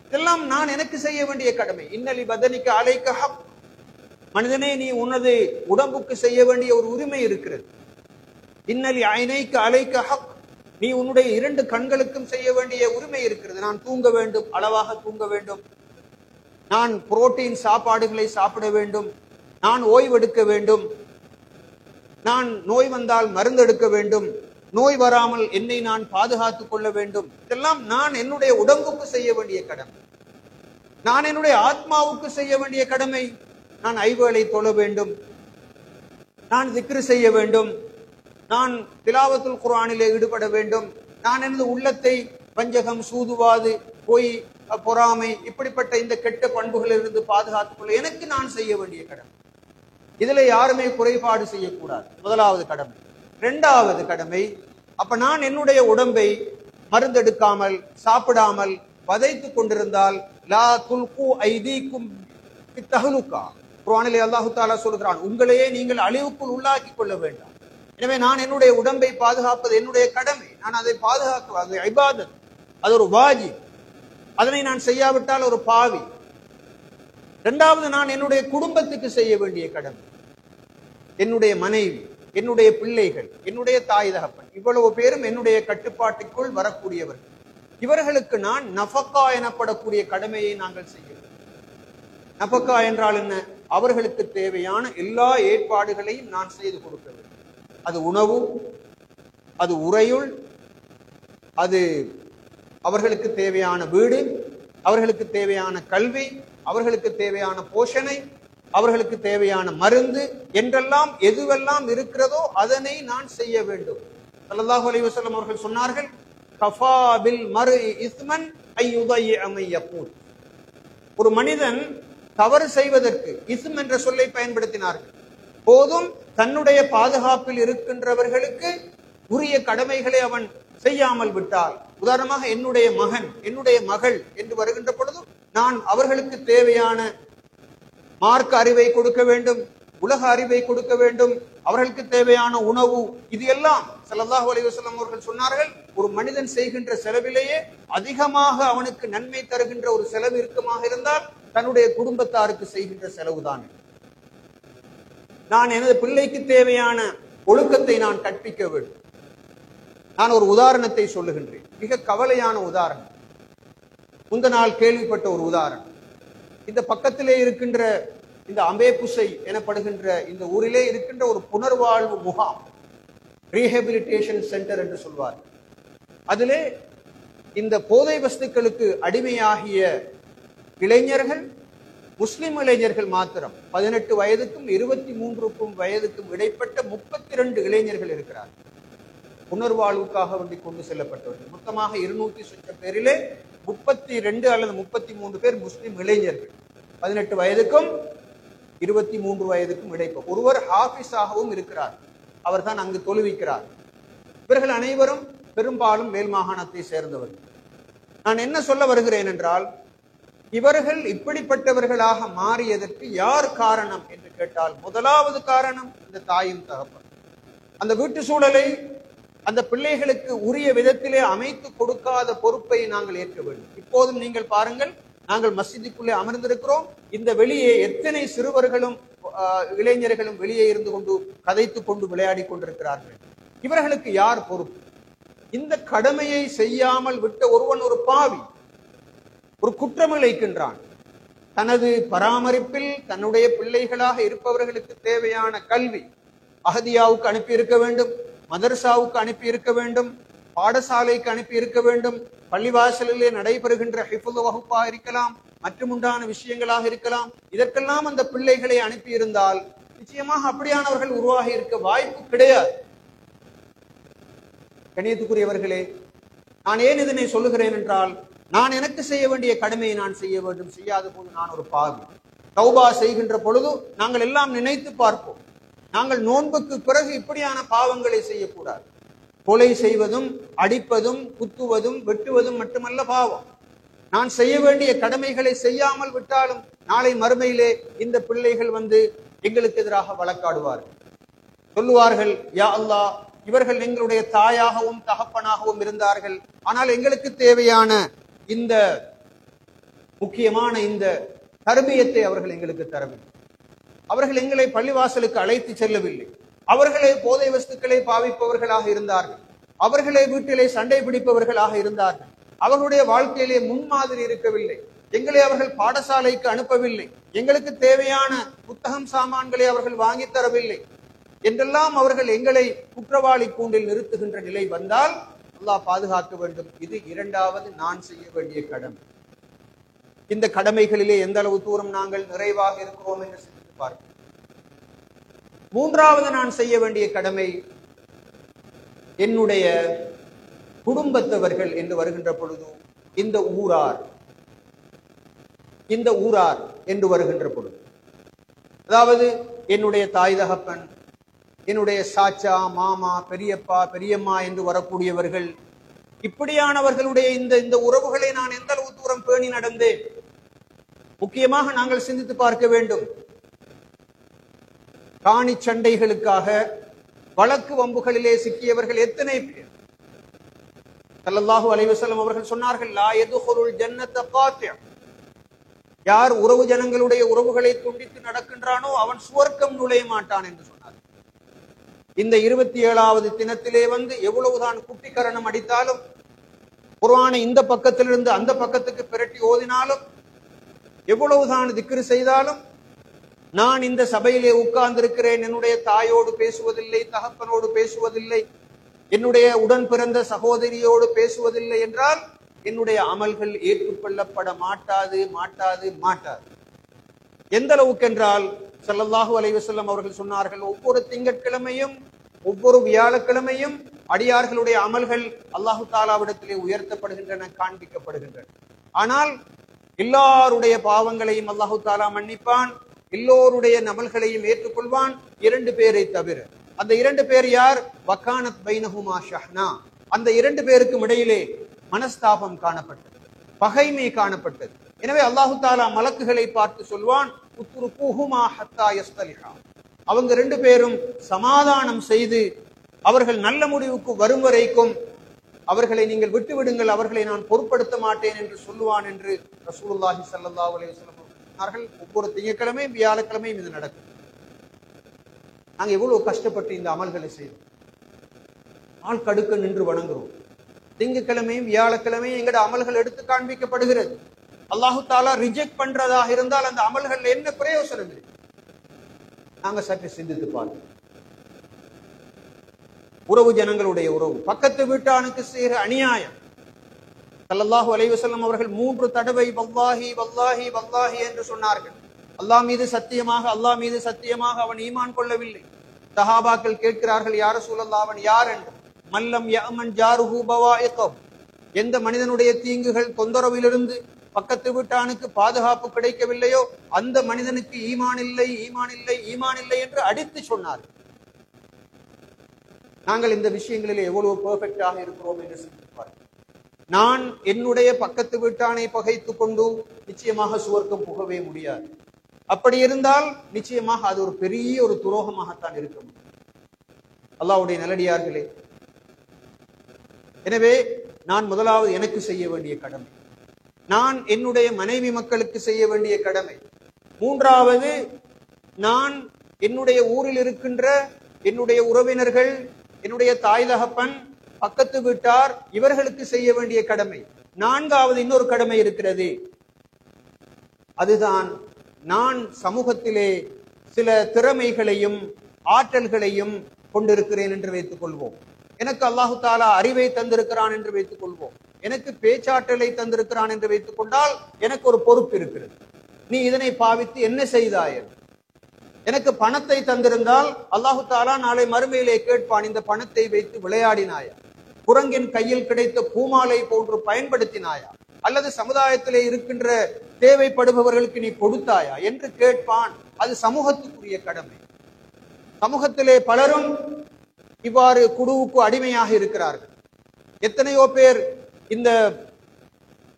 இதெல்லாம் நான் எனக்கு செய்ய வேண்டிய கடமை. இன்னலி பதனிக்க அலைக்க ஹக், மனிதனே நீ உனது உடம்புக்கு செய்ய வேண்டிய ஒரு உரிமை இருக்கிறது. இன்னலி ஐனைக்க அலைக்க ஹக், நீ உன்னுடைய 2 கண்களுக்கும் செய்ய வேண்டிய உரிமை இருக்கிறது. நான் தூங்க வேண்டும், அளவாக தூங்க வேண்டும், நான் புரோட்டீன் சாப்பாடுகளை சாப்பிட வேண்டும், நான் ஓய்வெடுக்க வேண்டும், நான் நோய் வந்தால் மருந்தெடுக்க வேண்டும், நோய் வராமல் என்னை நான் பாதுகாத்துக் கொள்ள வேண்டும். இதெல்லாம் நான் என்னுடைய உடம்புக்கு செய்ய வேண்டிய கடமை. நான் என்னுடைய ஆத்மாவுக்கு செய்ய வேண்டிய கடமை. நான் 5 வேளை தொழ வேண்டும், நான் திக்ரு செய்ய வேண்டும், நான் திலாவத்துல் குர்ஆனிலே ஈடுபட வேண்டும், நான் எனது உள்ளத்தை வஞ்சகம், சூதுவாது, பொய், பொறாமை, இப்படிப்பட்ட இந்த கெட்ட பண்புகளிலிருந்து பாதுகாத்துக் கொள்ள எனக்கு நான் செய்ய வேண்டிய கடமை. இதுல யாருமே குறைபாடு செய்யக்கூடாது. முதலாவது கடமை. 2வது கடமை, அப்ப நான் என்னுடைய உடம்பை மருந்தெடுக்காமல் சாப்பிடாமல் வதைத்துக் கொண்டிருந்தால், லா துல்கு ஐதீக்கும் பித்தஹலுகா, குர்ஆனிலே அல்லாஹ் தஆலா சொல்கிறான், உங்களையே நீங்கள் அழிவுக்குள் உள்ளாக்கி கொள்ள வேண்டாம். எனவே நான் என்னுடைய உடம்பை பாதுகாப்பது என்னுடைய கடமை. நான் அதை பாதுகாக்க, அது இபாதத், அது ஒரு வாஜிப். அதனை நான் செய்யாவிட்டால் ஒரு பாவி. 2வது, நான் என்னுடைய குடும்பத்துக்கு செய்ய வேண்டிய கடமை. என்னுடைய மனைவி, என்னுடைய பிள்ளைகள், என்னுடைய தாய் தகப்பன், இவ்வளவு பேரும் என்னுடைய கட்டுப்பாட்டுக்குள் வரக்கூடியவர்கள். இவர்களுக்கு நான் நஃபக்கா எனப்படக்கூடிய கடமையை நாங்கள் செய்ய வேண்டும். நஃபக்கா என்றால் என்ன? அவர்களுக்கு தேவையான எல்லா ஏற்பாடுகளையும் நான் செய்து கொடுக்க வேண்டும். அது உணவு, அது உறையுள், அது அவர்களுக்கு தேவையான வீடு, அவர்களுக்கு தேவையான கல்வி, அவர்களுக்கு தேவையான போஷணை, அவர்களுக்கு தேவையான மருந்து என்றெல்லாம் எதுவெல்லாம் இருக்கிறதோ அதனை நான் செய்ய வேண்டும். ஸல்லல்லாஹு அலைஹி வஸல்லம் அவர்கள் சொன்னார்கள், கஃபா பில் மர்இ இஸ்மன் ஐயுதைய மை யகூல். ஒரு மனிதன் தவறு செய்வதற்கு இஸ்ம் என்ற சொல்லை பயன்படுத்தினார்கள். போதும், தன்னுடைய பாதுகாப்பில் இருக்கின்றவர்களுக்கு உரிய கடமைகளை அவன் செய்யாமல் விட்டால், உதாரணமாக என்னுடைய மகன், என்னுடைய மகள் என்று வருகின்ற பொழுது நான் அவர்களுக்கு தேவையான மார்க்க அறிவை கொடுக்க வேண்டும், உலக அறிவை கொடுக்க வேண்டும், அவர்களுக்கு தேவையான உணவு, இது எல்லாம் ஸல்லல்லாஹு அலைஹி வஸல்லம் அவர்கள் சொன்னார்கள், ஒரு மனிதன் செய்கின்ற செலவிலேயே அதிகமாக அவனுக்கு நன்மை தருகின்ற ஒரு செலவு இருக்குமாக இருந்தால் தன்னுடைய குடும்பத்தாருக்கு செய்கின்ற செலவுதான். நான் எனது பிள்ளைக்கு தேவையான ஒழுக்கத்தை நான் கற்பிக்க வேண்டும். நான் ஒரு உதாரணத்தை சொல்லுகின்றேன், மிக கவலையான உதாரணம். முந்த நாள் கேள்விப்பட்ட ஒரு உதாரணம். இந்த பக்கத்திலே இருக்கின்ற இந்த அம்பேபுசை எனப்படுகின்ற இந்த ஊரிலே இருக்கின்ற ஒரு புனர்வாழ்வு முகாம், ரீஹபிலிட்டேஷன் சென்டர் என்று சொல்வார். அதிலே இந்த போதை வஸ்துக்களுக்கு அடிமையாகிய இளைஞர்கள், முஸ்லிம் இளைஞர்கள் மாத்திரம் 18 வயதுக்கும் 23 வயதுக்கும் இடைப்பட்ட 32 இளைஞர்கள் இருக்கிறார்கள். புனர்வாழ்வுக்காக வேண்டி கொண்டு செல்லப்பட்டவர்கள். மொத்தமாக 200 சொச்சம் பேரிலே 32 அல்லது 33 பேர் முஸ்லிம் இளைஞர்கள், 18 வயதுக்கும் 23 வயதுக்கும் இடைப்ப. ஒருவர் ஹாஃபிஸாகவும் இருக்கிறார், அவர் தான் அங்கு தொழுவிக்கிறார். இவர்கள் அனைவரும் பெரும்பாலும் மேல் மாகாணத்தை சேர்ந்தவர்கள். நான் என்ன சொல்ல வருகிறேன் என்றால், இவர்கள் இப்படிப்பட்டவர்களாக மாறியதற்கு யார் காரணம் என்று கேட்டால், முதலாவது காரணம் அந்த தாயும் தகப்பன். அந்த வீட்டு சூழலை அந்த பிள்ளைகளுக்கு உரிய விதத்திலே அமைத்து கொடுக்காத பொறுப்பை நாங்கள் ஏற்க வேண்டும். இப்போதும் நீங்கள் பாருங்கள், நாங்கள் மஸ்ஜிதுக்குள்ளே அமர்ந்திருக்கிறோம், இந்த வெளியே எத்தனை சிறுவர்களும் இளைஞர்களும் வெளியே இருந்து கொண்டு கதைத்துக் கொண்டு விளையாடி கொண்டிருக்கிறார்கள். இவர்களுக்கு யார் பொறுப்பு? இந்த கடமையை செய்யாமல் விட்ட ஒருவன் ஒரு பாவி, ஒரு குற்றம் இழைக்கின்றான். தனது பராமரிப்பில் தன்னுடைய பிள்ளைகளாக இருப்பவர்களுக்கு தேவையான கல்வி அஹதியாவுக்கு அனுப்பி இருக்க வேண்டும், மதர்சாவுக்கு அனுப்பி இருக்க வேண்டும், பாடசாலைக்கு அனுப்பி இருக்க வேண்டும், பள்ளிவாசலிலே நடைபெறுகின்ற ஹிஃபுல் வகுப்பா இருக்கலாம், மற்றுமுண்டான விஷயங்களாக இருக்கலாம். இதற்கெல்லாம் அந்த பிள்ளைகளை அனுப்பி இருந்தால் நிச்சயமாக அப்படியானவர்கள் உருவாகி இருக்க வாய்ப்பு கிடையாது. கண்ணியத்துக்குரியவர்களே, நான் ஏன் இதனை சொல்லுகிறேன் என்றால், நான் எனக்கு செய்ய வேண்டிய கடமையை நான் செய்ய வேண்டும். செய்யாத போது நான் ஒரு பாவி. தௌபா செய்கின்ற பொழுது நாங்கள் எல்லாம் நினைத்து பார்ப்போம், நாங்கள் நோன்புக்கு பிறகு இப்படியான பாவங்களை செய்யக்கூடாது. கொலை செய்வதும் அடிப்பதும் குத்துவதும் வெட்டுவதும் மட்டுமல்ல பாவம். நான் செய்ய வேண்டிய கடமைகளை செய்யாமல் விட்டாலும் நாளை மறுமையிலே இந்த பிள்ளைகள் வந்து எங்களுக்கு எதிராக வழக்காடுவார்கள். சொல்லுவார்கள், யா அல்லாஹ், இவர்கள் எங்களுடைய தாயாகவும் தகப்பனாகவும் இருந்தார்கள், ஆனால் எங்களுக்கு தேவையான இந்த முக்கியமான இந்த தர்பியத்தை அவர்கள் எங்களுக்கு தரவில்லை. அவர்கள் எங்களை பள்ளிவாசலுக்கு அழைத்து செல்லவில்லை. அவர்களே போதை வஸ்துக்களை பாவிப்பவர்களாக இருந்தார்கள். அவர்களே வீட்டிலே சண்டை பிடிப்பவர்களாக இருந்தார்கள். அவர்களுடைய வாழ்க்கையிலே முன்மாதிரி இருக்கவில்லை. எங்களை அவர்கள் பாடசாலைக்கு அனுப்பவில்லை. எங்களுக்கு தேவையான புத்தகம் சாமான்களை அவர்கள் வாங்கி தரவில்லை என்றெல்லாம் அவர்கள் எங்களை குற்றவாளி கூண்டில் நிறுத்துகின்ற நிலை வந்தால் அல்லாஹ் பாதுகாக்க வேண்டும். இது இரண்டாவது நான் செய்ய வேண்டிய கடமை. இந்த கடமைகளிலே எந்த அளவு தூரம் நாங்கள் நிறைவாக இருக்கிறோம் என்று சிந்தித்து பார்க்கிறோம். மூன்றாவது நான் செய்ய வேண்டிய கடமை, என்னுடைய குடும்பத்தவர்கள் என்று வருகின்ற பொழுது இந்த ஊரார் என்று வருகின்ற பொழுது, அதாவது என்னுடைய தாய் தகப்பன், என்னுடைய சாச்சா மாமா பெரியப்பா பெரியம்மா என்று வரக்கூடியவர்கள், இப்படியானவர்களுடைய இந்த உறவுகளை நான் எந்த அளவு தூரம் பேணி நடந்தேன். முக்கியமாக நாங்கள் சிந்தித்து பார்க்க வேண்டும். காணி சண்டைகளுக்காக வழக்கு வம்புகளிலே சிக்கியவர்கள் எத்தனை பேர்? ஸல்லல்லாஹு அலைஹி வஸல்லம் அவர்கள் சொன்னார்கள், லா யதுகுலுல் ஜன்னத காத்தி', யார் உறவு ஜனங்களுடைய உறவுகளை துண்டித்து நடக்கின்றானோ அவன் சுவர்க்கம் நுழைய மாட்டான் என்று சொன்னார். இந்த 27வது தினத்திலே வந்து எவ்வளவுதான் குட்டிக்கரணம் அடித்தாலும், குர்ஆனை இந்த பக்கத்திலிருந்து அந்த பக்கத்துக்கு பிரட்டி ஓதினாலும், எவ்வளவுதான் திக்ரு செய்தாலும், நான் இந்த சபையிலே உட்கார்ந்திருக்கிறேன், என்னுடைய தாயோடு பேசுவதில்லை, தகப்பனோடு பேசுவதில்லை, என்னுடைய உடன் பிறந்த சகோதரியோடு பேசுவதில்லை என்றால் என்னுடைய அமல்கள் ஏற்றுக்கொள்ளப்பட மாட்டாது. எந்த அளவுக்கு என்றால், ஸல்லல்லாஹு அலைஹி வஸல்லம் அவர்கள் சொன்னார்கள், ஒவ்வொரு திங்கட்கிழமையும் ஒவ்வொரு வியாழக்கிழமையும் அடியார்களுடைய அமல்கள் அல்லாஹு தாலாவிடத்திலே உயர்த்தப்படுகின்றன, காண்பிக்கப்படுகின்றன. ஆனால் எல்லாருடைய பாவங்களையும் அல்லாஹு தாலா மன்னிப்பான், எல்லோருடைய அமல்களையும் ஏற்றுக்கொள்வான், 2 பேரை தவிர. அந்த 2 பேர் யார்? வகானத் பைனஹுமா ஷஹ்னா. அந்த 2 பேருக்கும் இடையிலே மனஸ்தாபம் காணப்பட்டது, பகைமை காணப்பட்டது. எனவே அல்லாஹு தாலா மலக்குகளை பார்த்து சொல்வான், உத்ருகுஹுமா ஹத்தா யஸ்தலிஹா. அவங்க 2 பேரும் சமாதானம் செய்து அவர்கள் நல்ல முடிவுக்கு வரும் வரைக்கும் அவர்களை நீங்கள் விட்டுவிடுங்கள், அவர்களை நான் பொருட்படுத்த மாட்டேன் என்று சொல்லுவான் என்று ரசூலுல்லாஹி ஸல்லல்லாஹு அலைஹி வஸல்லம் சொன்னார்கள். ஒவ்வொரு திங்கட்கிழமையும் வியாழக்கிழமையும் இது நடக்கும். நாங்கள் எவ்வளவு கஷ்டப்பட்டு இந்த அமல்களை செய்தோம். ஆள் கடுக்க நின்று வணங்குறோம். திங்கட்கிழமையும் வியாழக்கிழமையும் எங்கட அமல்கள் எடுத்து காண்பிக்கப்படுகிறது. அல்லாஹு தாலா ரிஜெக்ட் பண்றதாக இருந்தால் அந்த அமல்கள் என்ன பிரயோசனம் இல்லை? நாங்க சற்று சிந்தித்து பார்ப்போம். உறவு ஜனங்களுடைய உறவு, பக்கத்து வீட்டானுக்கு செய்கிற அநியாயம். ஸல்லல்லாஹு அலைஹி வஸல்லம் அவர்கள் 3 தடவை வல்லாஹி வல்லாஹி வல்லாஹி என்று சொன்னார்கள். அல்லாஹ் மீது சத்தியமாக, அல்லாஹ் மீது சத்தியமாக அவன் ஈமான் கொள்ளவில்லை. சஹாபாக்கள் கேட்கிறார்கள், யா ரசூலல்லாஹ், அவன் யார் என்று. மல்லம் யஅமன் ஜாருஹு பவாயிகம். எந்த மனிதனுடைய தீங்குகள் தொந்தரவிலிருந்து பக்கத்து வீட்டானுக்கு பாதுகாப்பு கிடைக்கவில்லையோ அந்த மனிதனுக்கு ஈமான் இல்லை, ஈமான் இல்லை, ஈமான் இல்லை என்று அடித்து சொன்னார். நாங்கள் இந்த விஷயங்களில் எவ்வளவு பெர்ஃபெக்டாக இருக்கிறோம் என்று சிந்திப்பார். நான் என்னுடைய பக்கத்து வீட்டானை பகைத்துக் கொண்டு நிச்சயமாக சுவர்க்கம் புகவே முடியாது. அப்படி இருந்தால் நிச்சயமாக அது ஒரு பெரிய ஒரு துரோகமாகத்தான் இருக்க முடியும். அல்லாஹ்வுடைய நல்லடியார்களே, எனவே நான் முதலாவது எனக்கு செய்ய வேண்டிய கடமை, நான் என்னுடைய மனைவி மக்களுக்கு செய்ய வேண்டிய கடமை. மூன்றாவது, நான் என்னுடைய ஊரில் இருக்கின்ற என்னுடைய உறவினர்கள், என்னுடைய தாய் தகப்பன், பக்கத்து வீட்டார், இவர்களுக்கு செய்ய வேண்டிய கடமை. நான்காவது இன்னொரு கடமை இருக்கிறது. அதுதான் நான் சமூகத்திலே சில திறமைகளையும் ஆற்றல்களையும் கொண்டிருக்கிறேன் என்று வைத்துக் கொள்வோம். எனக்கு அல்லாஹு தாலா அறிவை தந்திருக்கிறான் என்று வைத்துக் கொள்வோம். எனக்கு பேச்சாற்றலை தந்திருக்கிறான் என்று வைத்துக் கொண்டால் எனக்கு ஒரு பொறுப்பு இருக்கிறது. நீ இதனை பாவித்து என்ன செய்தாய்? எனக்கு பணத்தை தந்திருந்தால் அல்லாஹு தாலா நாளை மறுமையிலே கேட்பான், இந்த பணத்தை வைத்து விளையாடினாயா? குரங்கின் கையில் கிடைத்த பூமாலை போன்று பயன்படுத்தினாயா? அல்லது சமுதாயத்திலே இருக்கின்ற தேவைப்படுபவர்களுக்கு நீ கொடுத்தாயா என்று கேட்பான். அது சமூகத்துக்குரிய கடமை. சமூகத்திலே பலரும் இவ்வாறு குடுவுக்கு அடிமையாக இருக்கிறார்கள். எத்தனையோ பேர் இந்த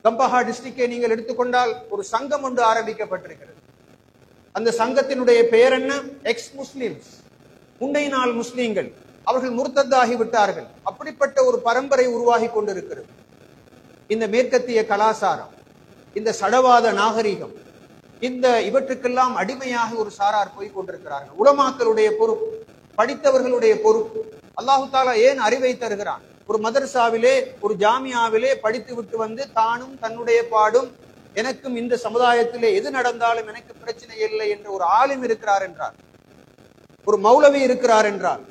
கம்பஹா டிஸ்ட்ரிக்டை நீங்கள் எடுத்துக்கொண்டால் ஒரு சங்கம் ஒன்று ஆரம்பிக்கப்பட்டிருக்கிறது. அந்த சங்கத்தினுடைய பெயர் என்ன? எக்ஸ் முஸ்லிம்ஸ், முன்னை நாள் முஸ்லீம்கள். அவர்கள் முர்த்தத்தாகி விட்டார்கள். அப்படிப்பட்ட ஒரு பரம்பரை உருவாகி கொண்டிருக்கிறது. இந்த மேற்கத்திய கலாச்சாரம், இந்த சடவாத நாகரிகம், இந்த இவற்றுக்கெல்லாம் அடிமையாக ஒரு சாரார் போய் கொண்டிருக்கிறார்கள். உலமாக்களுடைய பொறுப்பு, படித்தவர்களுடைய பொறுப்பு. அல்லாஹு தாலா ஏன் அறிவை தருகிறான்? ஒரு மதரசாவிலே, ஒரு ஜாமியாவிலே படித்து விட்டு வந்து தானும் தன்னுடைய பாடும், எனக்கும் இந்த சமுதாயத்திலே எது நடந்தாலும் எனக்கு பிரச்சனை இல்லை என்ற ஒரு ஆலிம் இருக்கிறார் என்றார், ஒரு மௌலவி இருக்கிறார் என்றால்,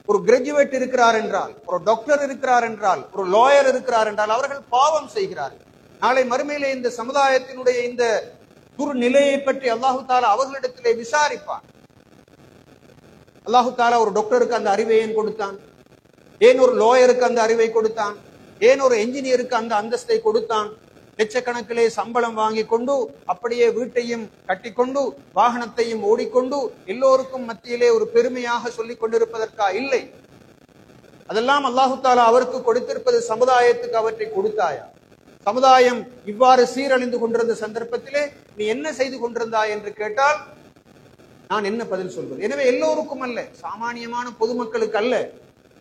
ஒரு கிராஜுவேட் இருக்கிறார் என்றால், ஒரு டாக்டர் இருக்கிறார் என்றால், ஒரு லாயர் இருக்கிறார் என்றால் அவர்கள் பாவம் செய்கிறார்கள். நாளை மறுமையிலே இந்த சமுதாயத்தினுடைய இந்த துர்நிலையை பற்றி அல்லாஹு தாலா அவர்களிடத்திலே விசாரிப்பார். அல்லாஹு தாலா ஒரு டாக்டருக்கு அந்த அறிவை ஏன் கொடுத்தான்? ஏன் ஒரு லாயருக்கு அந்த அறிவை கொடுத்தான்? ஏன் ஒரு என்ஜினியருக்கு அந்த அந்தஸ்தை கொடுத்தான்? லட்சக்கணக்கிலே சம்பளம் வாங்கி கொண்டு அப்படியே வீட்டையும் கட்டிக்கொண்டு வாகனத்தையும் ஓடிக்கொண்டு எல்லோருக்கும் மத்தியிலே ஒரு பெருமையாக சொல்லிக் கொண்டிருப்பதற்கா? இல்லை. அதெல்லாம் அல்லாஹு தாலா அவருக்கு கொடுத்திருப்பது சமுதாயத்துக்கு அவற்றை கொடுத்தாயா? சமுதாயம் இவ்வாறு சீரழிந்து கொண்டிருந்த சந்தர்ப்பத்திலே நீ என்ன செய்து கொண்டிருந்தாய் என்று கேட்டால் நான் என்ன பதில் சொல்வது? எனவே எல்லோருக்கும் அல்ல, சாமானியமான பொதுமக்களுக்கு அல்ல.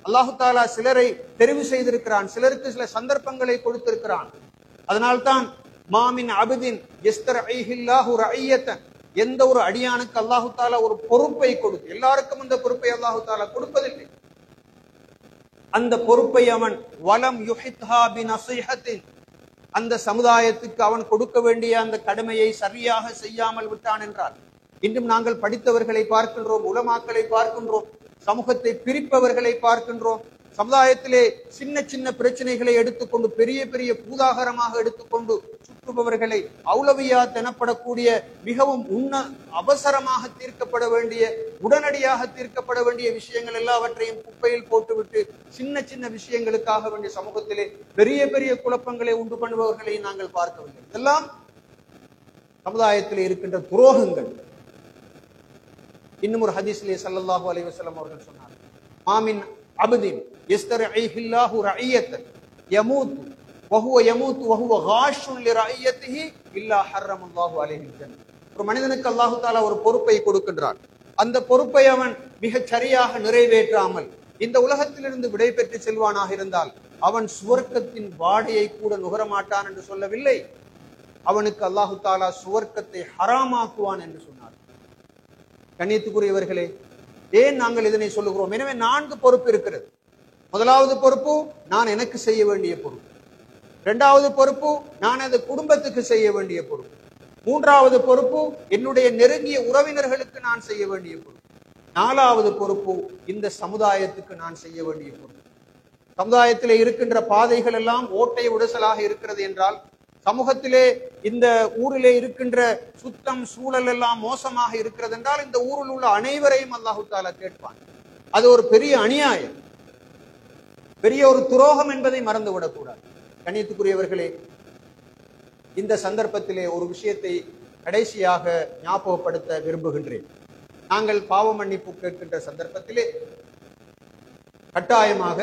அல்லாஹு தாலா சிலரை தெரிவு செய்திருக்கிறான், சிலருக்கு சில சந்தர்ப்பங்களை கொடுத்திருக்கிறான். அதனால்தான் மாமின் அபதின் யஸ்தரஇஹில்லாஹு ரஅய்யத்தன், எந்த ஒரு அடியானுக்கு அல்லாஹு தாலா ஒரு பொறுப்பை கொடுத்து, எல்லாருக்கும் அந்த பொறுப்பை அல்லாஹு தாலா கொடுப்பதில்லை. அந்த பொறுப்பை அவன் வலம் யுஹித்ஹா பினஸீஹத்தின், அந்த சமுதாயத்துக்கு அவன் கொடுக்க வேண்டிய அந்த கடமையை சரியாக செய்யாமல் விட்டான் என்றால், இன்றும் நாங்கள் படித்தவர்களை பார்க்கின்றோம், உலமாக்களை பார்க்கின்றோம், சமூகத்தை பிரிப்பவர்களை பார்க்கின்றோம். சமுதாயத்திலே சின்ன சின்ன பிரச்சனைகளை எடுத்துக்கொண்டு பெரிய பெரிய பூதாகரமாக எடுத்துக்கொண்டு சுற்றுபவர்களை அவுலவியா எனப்படக்கூடிய மிகவும் அவசரமாக தீர்க்கப்பட வேண்டிய, உடனடியாக தீர்க்கப்பட வேண்டிய விஷயங்கள் எல்லாவற்றையும் குப்பையில் போட்டுவிட்டு சின்ன சின்ன விஷயங்களுக்காக வேண்டிய சமூகத்திலே பெரிய பெரிய குழப்பங்களை உண்டு பண்ணுபவர்களை நாங்கள் பார்க்கவில்லை. இதெல்லாம் சமுதாயத்திலே இருக்கின்ற துரோகங்கள். இன்னும் ஒரு ஹதீஸிலே ஸல்லல்லாஹு அலைஹி வஸல்லம் அவர்கள் சொன்னார், மாமின் அபதின் யஸ்தரஇஹில்லாஹு ரஅய்யத்தன் யமூது வஹுவ யமூது வஹுவ காஷுன் லிரஅய்யத்திஹி இல்லா ஹர்ரமல்லாஹு அலைஹில் ஜன்னah. ஒரு மனிதனுக்கு அல்லாஹு தஆலா ஒரு பொறுப்பை கொடுக்கின்றான். அந்த பொறுப்பை அவன் மிகச் சரியாக நிறைவேற்றாமல் இந்த உலகத்திலிருந்து விடை பெற்று செல்வானாக இருந்தால் அவன் சுவர்க்கத்தின் வாடையை கூட நுகரமாட்டான் என்று சொல்லவில்லை, அவனுக்கு அல்லாஹு தஆலா சுவர்க்கத்தை ஹராமாக்குவான் என்று சொன்னார். கண்ணியத்துக்குரியவர்களே, ஏன் நாங்கள் இதனை சொல்லுகிறோம்? எனவே 4 பொறுப்பு இருக்கிறது. முதலாவது பொறுப்பு நான் எனக்கு செய்ய வேண்டிய பொறுப்பு. இரண்டாவது பொறுப்பு நான் அது குடும்பத்துக்கு செய்ய வேண்டிய பொறுப்பு. மூன்றாவது பொறுப்பு என்னுடைய நெருங்கிய உறவினர்களுக்கு நான் செய்ய வேண்டிய பொறுப்பு. நாலாவது பொறுப்பு இந்த சமுதாயத்துக்கு நான் செய்ய வேண்டிய பொறுப்பு. சமுதாயத்திலே இருக்கின்ற பாதைகள் எல்லாம் ஓட்டை உடசலாக இருக்கிறது என்றால், சமூகத்திலே இந்த ஊரிலே இருக்கின்ற சுத்தம் சூழல் எல்லாம் மோசமாக இருக்கிறது என்றால் இந்த ஊரில் உள்ள அனைவரையும் அல்லாஹு தஆலா கேட்பான். அது ஒரு பெரிய அநியாயம். பெரிய ஒரு துரோகம் என்பதை மறந்துவிடக் கூடாது. கண்ணியத்துக்குரியவர்களே, இந்த சந்தர்ப்பத்திலே ஒரு விஷயத்தை கடைசியாக ஞாபகப்படுத்த விரும்புகின்றேன். நாங்கள் பாவ மன்னிப்பு கேட்கின்ற சந்தர்ப்பத்திலே கட்டாயமாக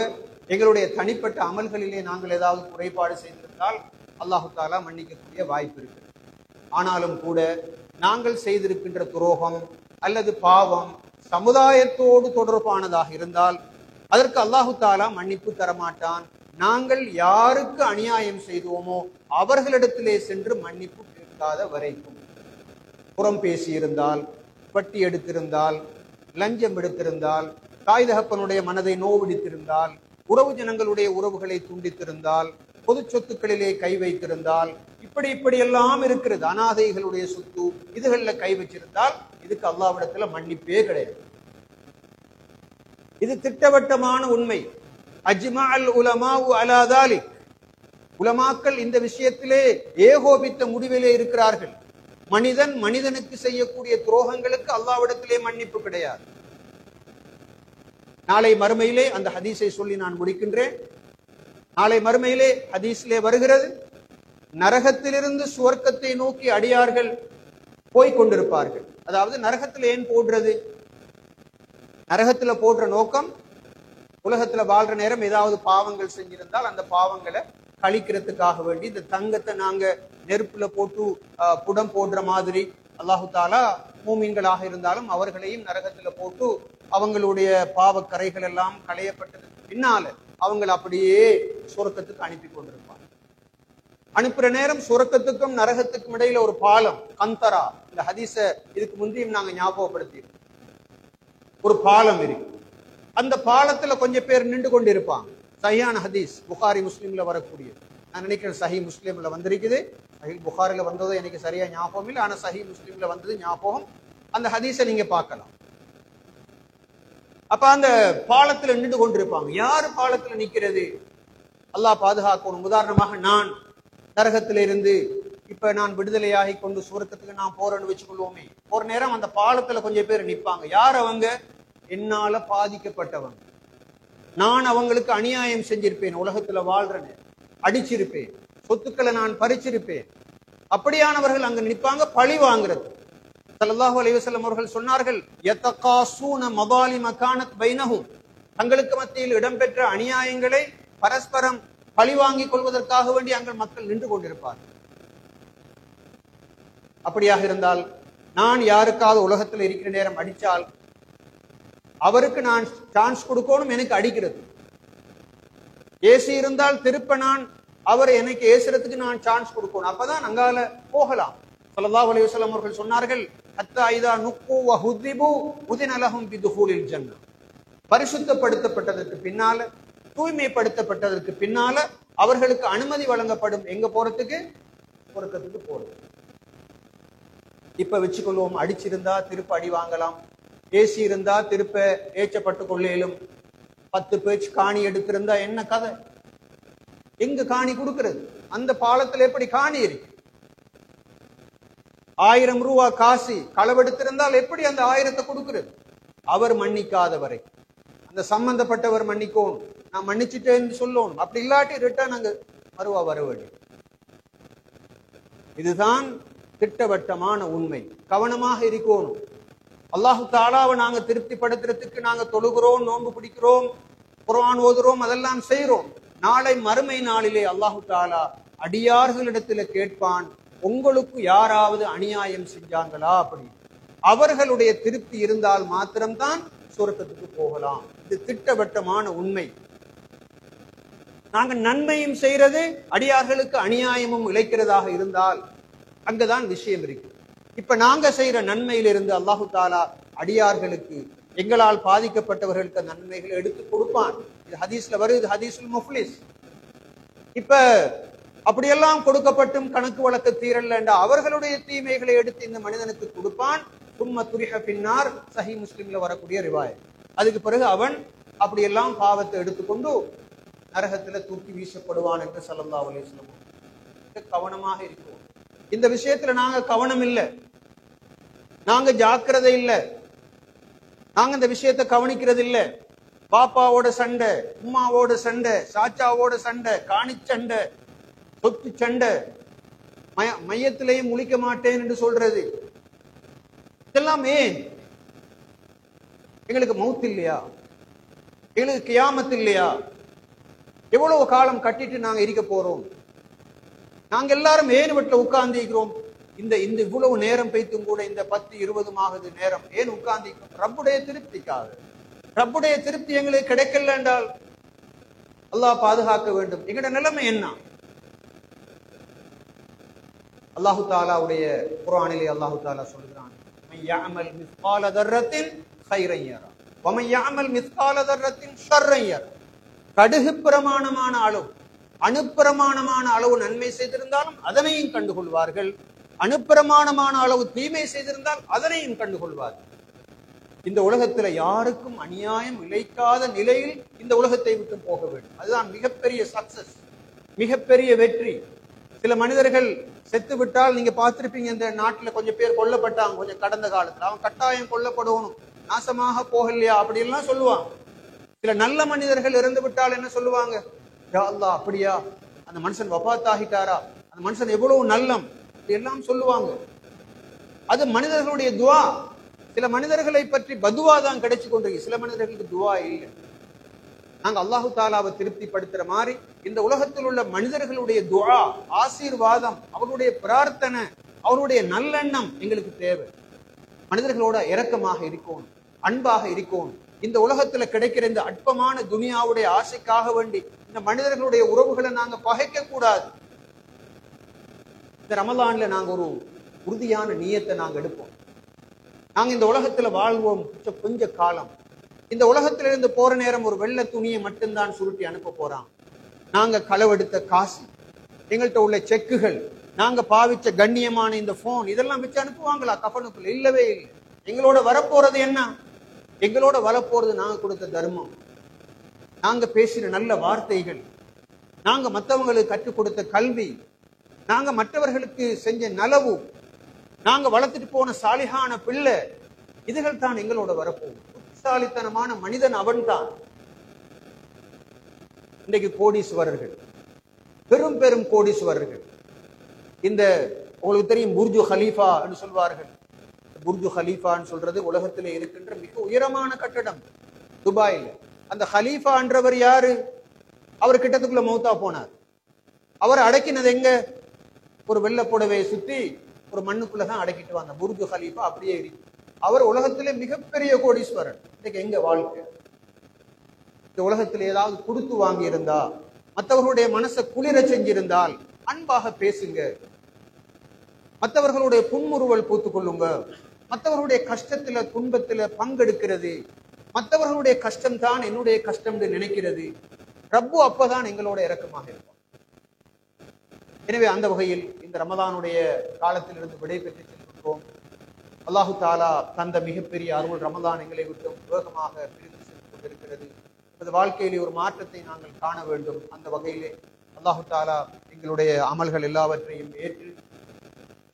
எங்களுடைய தனிப்பட்ட அமல்களிலே நாங்கள் ஏதாவது குறைபாடு செய்திருந்தால் அல்லாஹு தாலா மன்னிக்கக்கூடிய வாய்ப்பு இருக்கு. ஆனாலும் கூட நாங்கள் செய்திருக்கின்ற துரோகம் அல்லது பாவம் சமுதாயத்தோடு தொடர்பானதாக இருந்தால் அதற்கு அல்லாஹு தாலா மன்னிப்பு தரமாட்டான். நாங்கள் யாருக்கு அநியாயம் செய்தோமோ அவர்களிடத்திலே சென்று மன்னிப்பு கேட்காத வரைக்கும், புறம் பேசியிருந்தால், வட்டி எடுத்திருந்தால், லஞ்சம் எடுத்திருந்தால், தாய் தகப்பனுடைய மனதை நோவிடித்திருந்தால், உறவு ஜனங்களுடைய உறவுகளை துண்டித்திருந்தால், பொது சொத்துக்களிலே கை வைத்திருந்தால், இப்படி எல்லாம் இருக்கிறது. அனாதைகளுடைய சொத்து இதுகள்ல கை வச்சிருந்தால் இதுக்கு அல்லாஹ்விடத்துல மன்னிப்பே கிடையாது. இது திட்டவட்டமான உண்மை. அஜ்மஅல் உலமாஉ அலா தாலிக், உலமாக்கள் இந்த விஷயத்திலே ஏகோபித்த முடிவிலே இருக்கிறார்கள். மனிதன் மனிதனுக்கு செய்யக்கூடிய துரோகங்களுக்கு அல்லாஹ்விடத்திலே மன்னிப்பு கிடையாது. நாளை மறுமையிலே அந்த ஹதீஸை சொல்லி நான் முடிக்கின்றேன். நாளை மறுமையிலே ஹதீஸிலே வருகிறது, நரகத்திலிருந்து சுவர்க்கத்தை நோக்கி அடியார்கள் போய்கொண்டிருப்பார்கள். அதாவது நரகத்தில் ஏன் போடுறது? நரகத்துல போடுற நோக்கம், உலகத்துல வாழ்ற நேரம் ஏதாவது பாவங்கள் செஞ்சிருந்தால் அந்த பாவங்களை கழிக்கிறதுக்காக வேண்டி, இந்த தங்கத்தை நாங்க நெருப்புல போட்டு புடம் போடுற மாதிரி அல்லாஹு தாலா மூமின்களாக இருந்தாலும் அவர்களையும் நரகத்துல போட்டு அவங்களுடைய பாவ கரைகள் எல்லாம் களையப்பட்டதுக்கு பின்னால அவங்களை அப்படியே சுரக்கத்துக்கு அனுப்பி கொண்டிருப்பாங்க. அனுப்புற நேரம் சுரக்கத்துக்கும் நரகத்துக்கும் இடையில ஒரு பாலம், கந்தரா, இந்த ஹதீஸ இதுக்கு முந்தையும் நாங்க ஞாபகப்படுத்தி, ஒரு பாலம் இருக்கு. அந்த பாலத்துல கொஞ்சம் பேர் நின்று கொண்டு இருப்பாங்க. சஹியான ஹதீஸ், புகாரி முஸ்லீம்ல வரக்கூடிய, நான் நினைக்கிறேன் சஹி முஸ்லீம்ல வந்திருக்குது. சஹி புகாரில வந்ததோ எனக்கு சரியா ஞாபகம் இல்லை, ஆனா சஹி முஸ்லீம்ல வந்தது ஞாபகம். அந்த ஹதீஸை நீங்க பார்க்கலாம். அப்ப அந்த பாலத்துல நின்று கொண்டிருப்பாங்க. யாரு பாலத்துல நிக்கிறது? அல்லாஹ் பாதுகாக்கணும். உதாரணமாக நான் நரகத்தில இருந்து இப்ப நான் விடுதலையாகி கொண்டு சுவர்க்கத்துக்கு நான் போறேன்னு வச்சுக்கொள்வோமே. ஒரு நேரம் அந்த பாலத்துல கொஞ்சம் பேர் நிப்பாங்க. யார் அவங்க? என்னால பாதிக்கப்பட்டவங்க. நான் அவங்களுக்கு அநியாயம் செஞ்சிருப்பேன், உலகத்துல வாழ்றேன், அடிச்சிருப்பேன், சொத்துக்களை நான் பறிச்சிருப்பேன். அப்படியானவர்கள் அங்க நிற்பாங்க பழி வாங்குறது. ஸல்லல்லாஹு அலைஹி வஸல்லம் அவர்கள் சொன்னார்கள், யதகாஸூன மதாலிம கானத் பைனஹும், தங்களுக்கு மத்தியில் இடம்பெற்ற அநியாயங்களை பரஸ்பரம் பழி வாங்கிக் கொள்வதற்காக வேண்டி அங்கே மக்கள் நின்று கொண்டிருப்பார்கள். அப்படியாக இருந்தால் நான் யாருக்காவது உலகத்தில் இருக்கிற நேரம் அடிச்சால் அவருக்கு நான் சான்ஸ் கொடுக்கணும், எனக்கு அடிக்கிறது. ஏசி இருந்தால் திருப்ப நான் அவர் எனக்கு ஏசுறதுக்கு நான் சான்ஸ் கொடுக்கணும். அப்பதான் அங்கால போகலாம். ஸல்லல்லாஹு அலைஹி வஸல்லம் அவர்கள் சொன்னார்கள், ஹத்தா இதா நுக்கு வ ஹுதிபு உதின லஹும் பிதுஹூலில் ஜன்னah, பரிசுத்தப்படுத்தப்பட்டதற்கு பின்னால, தூய்மைப்படுத்தப்பட்டதற்கு பின்னால அவர்களுக்கு அனுமதி வழங்கப்படும். எங்க போறதுக்கு? சொர்க்கத்துக்கு போறது. இப்ப வச்சுக்கொள்வோம், அடிச்சிருந்தா திருப்ப அடி வாங்கலாம், ஏசி இருந்தா திருப்ப ஏச்சப்பட்டு கொள்ளையிலும், 10 பேச்சு காணி எடுத்திருந்தா என்ன கதை? எங்க காணி கொடுக்கிறது? அந்த பாலத்துல எப்படி காணி இருக்கு? 1000 ரூபாய் காசி களவெடுத்திருந்தால் எப்படி அந்த 1000 கொடுக்கிறது? அவர் மன்னிக்காதவரை அந்த சம்பந்தப்பட்டவர் மன்னிக்கணும், நான் மன்னிச்சுட்டேன்னு சொல்லணும். அப்படி இல்லாட்டி ரிட்டர்ன் அங்க மறுவா வர வேண்டும். இதுதான் திட்டவட்டமான உண்மை. கவனமாக இருக்கணும். அல்லாஹு தாலாவை நாங்க திருப்திப்படுத்துறதுக்கு நாங்க தொழுகிறோம், நோன்பு பிடிக்கிறோம், குர்ஆன் ஓதுறோம், அதெல்லாம் செய்யறோம். நாளை மறுமை நாளிலே அல்லாஹு தாலா அடியார்களிடத்துல கேட்பான், உங்களுக்கு யாராவது அநியாயம் செஞ்சாங்களா? அப்படி அவர்களுடைய திருப்தி இருந்தால் மாத்திரம்தான் சொர்க்கத்துக்கு போகலாம். இது திட்டவட்டமான உண்மை. நாங்க நன்மையும் செய்யறது, அடியார்களுக்கு அநியாயமும் இழைக்கிறதாக இருந்தால் அங்கதான் விஷயம் இருக்கு. இப்ப நாங்க செய்யற நன்மையிலிருந்து அல்லாஹு தாலா அடியார்களுக்கு, எங்களால் பாதிக்கப்பட்டவர்களுக்கு நன்மைகளை எடுத்து கொடுப்பான். இது ஹதீஸ்ல வருது, ஹதீஸுல் முஃப்லிஸ். இப்ப அப்படியெல்லாம் கொடுக்கப்பட்டும் கணக்கு வழக்கு தீரல்ல என்ற அவர்களுடைய தீமைகளை எடுத்து இந்த மனிதனுக்கு கொடுப்பான். சும்ம துரிஹ பின்னார், சஹி முஸ்லிம்ல வரக்கூடிய ரிவாயத். அதுக்கு பிறகு அவன் அப்படியெல்லாம் பாவத்தை எடுத்துக்கொண்டு நரகத்துல தூக்கி வீசப்படுவான் என்று ஸல்லல்லாஹு அலைஹி வஸல்லம். கவனமாக இருக்கும். இந்த விஷயத்துல நாங்க கவனம் இல்லை, நாங்க ஜாக்கிரதை இல்லை, நாங்க இந்த விஷயத்தை கவனிக்கிறது இல்லை. பாப்பாவோட சண்டை, உம்மாவோட சண்டை, சாச்சாவோட சண்டை, காணிச்சண்டை, சொத்து சண்டை, மையத்திலேயும் முழிக்க மாட்டேன் என்று சொல்றது. இதெல்லாம் ஏன்? எங்களுக்கு மௌத் இல்லையா? எங்களுக்கு கியாமத் இல்லையா? எவ்வளவு காலம் கட்டிட்டு நாங்க இருக்க போறோம்? நாங்க எல்லாரும் ஏன் வீட்டுல உட்கார்ந்து இருக்கிறோம்? இந்த இவ்வளவு நேரம் பெய்த்தும் கூட இந்த 10-20 நேரம் ஏன் உட்கார்ந்து? ரப்புடைய திருப்திக்காக. ரப்புடைய திருப்தி எங்களுக்கு கிடைக்கல என்றால் அல்லாஹ் பாதுகாக்க வேண்டும். எங்கட நிலைமை என்ன? அல்லாஹு தாலாவுடைய குர்ஆனிலே அல்லாஹு தாலா சொல்கிறான், மய்யஅமல் மிஸ்கால தர்ரத்தின் கைரன் யரா வமய்யஅமல் மிஸ்கால தர்ரத்தின் ஷர்ரன் யரா. கடுகு பிரமாணமான அளவு, அணுப்பிரமாணமான அளவு நன்மை செய்திருந்தாலும் அதனையும் கண்டுகொள்வார்கள். அணுப்பிரமாணமான அளவு தீமை செய்திருந்தால் அதனையும் கண்டுகொள்வார்கள். இந்த உலகத்துல யாருக்கும் அநியாயம் இழைக்காத நிலையில் இந்த உலகத்தை விட்டு போக வேண்டும். அதுதான் மிகப்பெரிய சக்சஸ், மிகப்பெரிய வெற்றி. சில மனிதர்கள் செத்து விட்டால் நீங்க பார்த்திருப்பீங்க, இந்த நாட்டுல கொஞ்சம் பேர் கொல்லப்பட்டாங்க கொஞ்சம் கடந்த காலத்துல. அவன் கட்டாயம் கொல்லப்படணும், நாசமாக போகலையா அப்படி எல்லாம் சொல்லுவாங்க. சில நல்ல மனிதர்கள் இறந்து விட்டால் என்ன சொல்லுவாங்க? யா அல்லாஹ், அப்படியா, அந்த மனுஷன் வஃபாத் ஆகிட்டாரா, அந்த மனுஷன் எவ்வளவு நல்லம் எல்லாம் சொல்லுவாங்க. அது மனிதர்களுடைய துவா. சில மனிதர்களை பற்றி பதுவா தான் கிடைச்சு கொண்டிருக்கு, சில மனிதர்களுக்கு துவா இல்லை. நாங்க அல்லாஹு தாலாவை திருப்திப்படுத்துற மாதிரி இந்த உலகத்தில் உள்ள மனிதர்களுடைய துவா, ஆசீர்வாதம், அவருடைய பிரார்த்தனை, அவருடைய நல்லெண்ணம் எங்களுக்கு தேவை. மனிதர்களோட இரக்கமாக இருக்கணும், அன்பாக இருக்கணும். இந்த உலகத்துல கிடைக்கிற இந்த அற்பமான துனியாவுடைய ஆசைக்காக வேண்டி இந்த மனிதர்களுடைய உறவுகளை நாங்க பகைக்க கூடாது. இந்த ரமலான்ல நாங்க ஒரு உறுதியான நியத்தை நாங்க எடுப்போம். நாங்க இந்த உலகத்துல வாழ்வோம் கொஞ்ச காலம். இந்த உலகத்திலிருந்து போற நேரம் ஒரு வெள்ளை துணியை மட்டும்தான் சுருட்டி அனுப்ப போறான். நாங்க களவெடுத்த காசு, எங்கள்கிட்ட உள்ள செக்குகள், நாங்க பாவிச்ச கண்ணியமான இந்த போன், இதெல்லாம் வச்சு அனுப்புவாங்களா கஃபனுக்குள்ள? இல்லவே இல்லை. எங்களோட வரப்போறது என்ன? எங்களோட வரப்போறது நாங்க கொடுத்த தர்மம், நாங்க பேசின நல்ல வார்த்தைகள், நாங்க மற்றவங்களுக்கு கற்றுக் கொடுத்த கல்வி, நாங்க மற்றவர்களுக்கு செஞ்ச நலவு, நாங்க வளர்த்துட்டு போன சாலிகான பிள்ளை, இதுகள் தான் எங்களோட வரப்போகும். புத்திசாலித்தனமான மனிதன் அவன் தான். இன்றைக்கு கோடீஸ்வரர்கள், பெரும் பெரும் கோடீஸ்வரர்கள், இந்த உங்களுக்கு தெரியும் புர்ஜு ஹலீஃபா என்று சொல்வார்கள். புர்ஜு ஹலீஃபான்னு சொல்றது உலகத்திலே இருக்கின்ற மிக உயரமான கட்டடம் துபாயில். அந்த ஹலீஃபா என்றவர் யாரு? அவர் கிட்டத்துக்குள்ள மௌத்தா போனார். அவர் அடக்கினது எங்க? ஒரு வெள்ளை புடவையை சுத்தி ஒரு மண்ணுக்குள்ளதான் அடக்கிட்டு வந்த புர்ஜு ஹலீஃபா அப்படியே இருக்கு. அவர் உலகத்திலே மிகப்பெரிய கோடீஸ்வரன். இன்னைக்கு எங்க வாழ்க்கை? இந்த உலகத்தில் ஏதாவது கொடுத்து வாங்கி இருந்தா, மற்றவர்களுடைய மனசை குளிர செஞ்சிருந்தால் அன்பாக பேசுங்க, மற்றவர்களுடைய புன்முறுவல் பூத்துக் கொள்ளுங்க, மற்றவர்களுடைய கஷ்டத்துல துன்பத்துல பங்கெடுக்கிறது, மற்றவர்களுடைய கஷ்டம் தான் என்னுடைய கஷ்டம் நினைக்கிறது. ரப்பு அப்பதான் எங்களோட இரக்கமாக இருக்கும். எனவே அந்த வகையில் இந்த ரமதானுடைய காலத்திலிருந்து விடைபெற்று செல்கின்றோம். அல்லாஹு தாலா தந்த மிகப்பெரிய அருள் ரமதான் எங்களை விட்டு வேகமாக பிரிந்து சென்று கொண்டிருக்கிறது. நமது வாழ்க்கையிலே ஒரு மாற்றத்தை நாங்கள் காண வேண்டும். அந்த வகையிலே அல்லாஹு தாலா எங்களுடைய அமல்கள் எல்லாவற்றையும் ஏற்று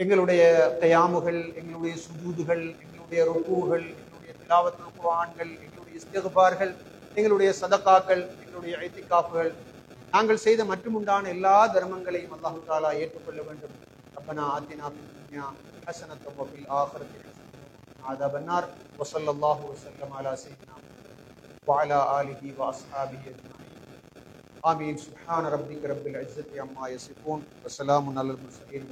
எங்களுடைய கயாமுகள், எங்களுடைய சுஜூதுகள், எங்களுடைய ருக்கூகள், எங்களுடைய திலாவத்துல் குர்ஆன்கள், எங்களுடைய இஸ்திக்பார்கள், எங்களுடைய சதகாக்கள், எங்களுடைய இத்திகாஃப்கள், நாங்கள் செய்த மட்டுமுண்டான எல்லா தர்மங்களையும் அல்லாஹு தஆலா ஏற்றுக்கொள்ள வேண்டும். ரப்பனா ஆத்தினா ஃபித் துன்யா ஹஸனத்தன் வ ஃபில் ஆখিরাতি ஹஸனத்தன் வ அஸாபன் நார். வ ஸல்லல்லாஹு வ ஸல்லம் அலா ஸய்யிதினா வ அலா ஆலிஹி வ அஸ்ஹாபிஹி அஜ்மஈன். ஆமீன். சுப்ஹான ரப்பிக ரப்பில் இஸ்ஸத்தி அம்மா யசிஃபூன் வ ஸலாமுன் அலல் முர்ஸலீன்.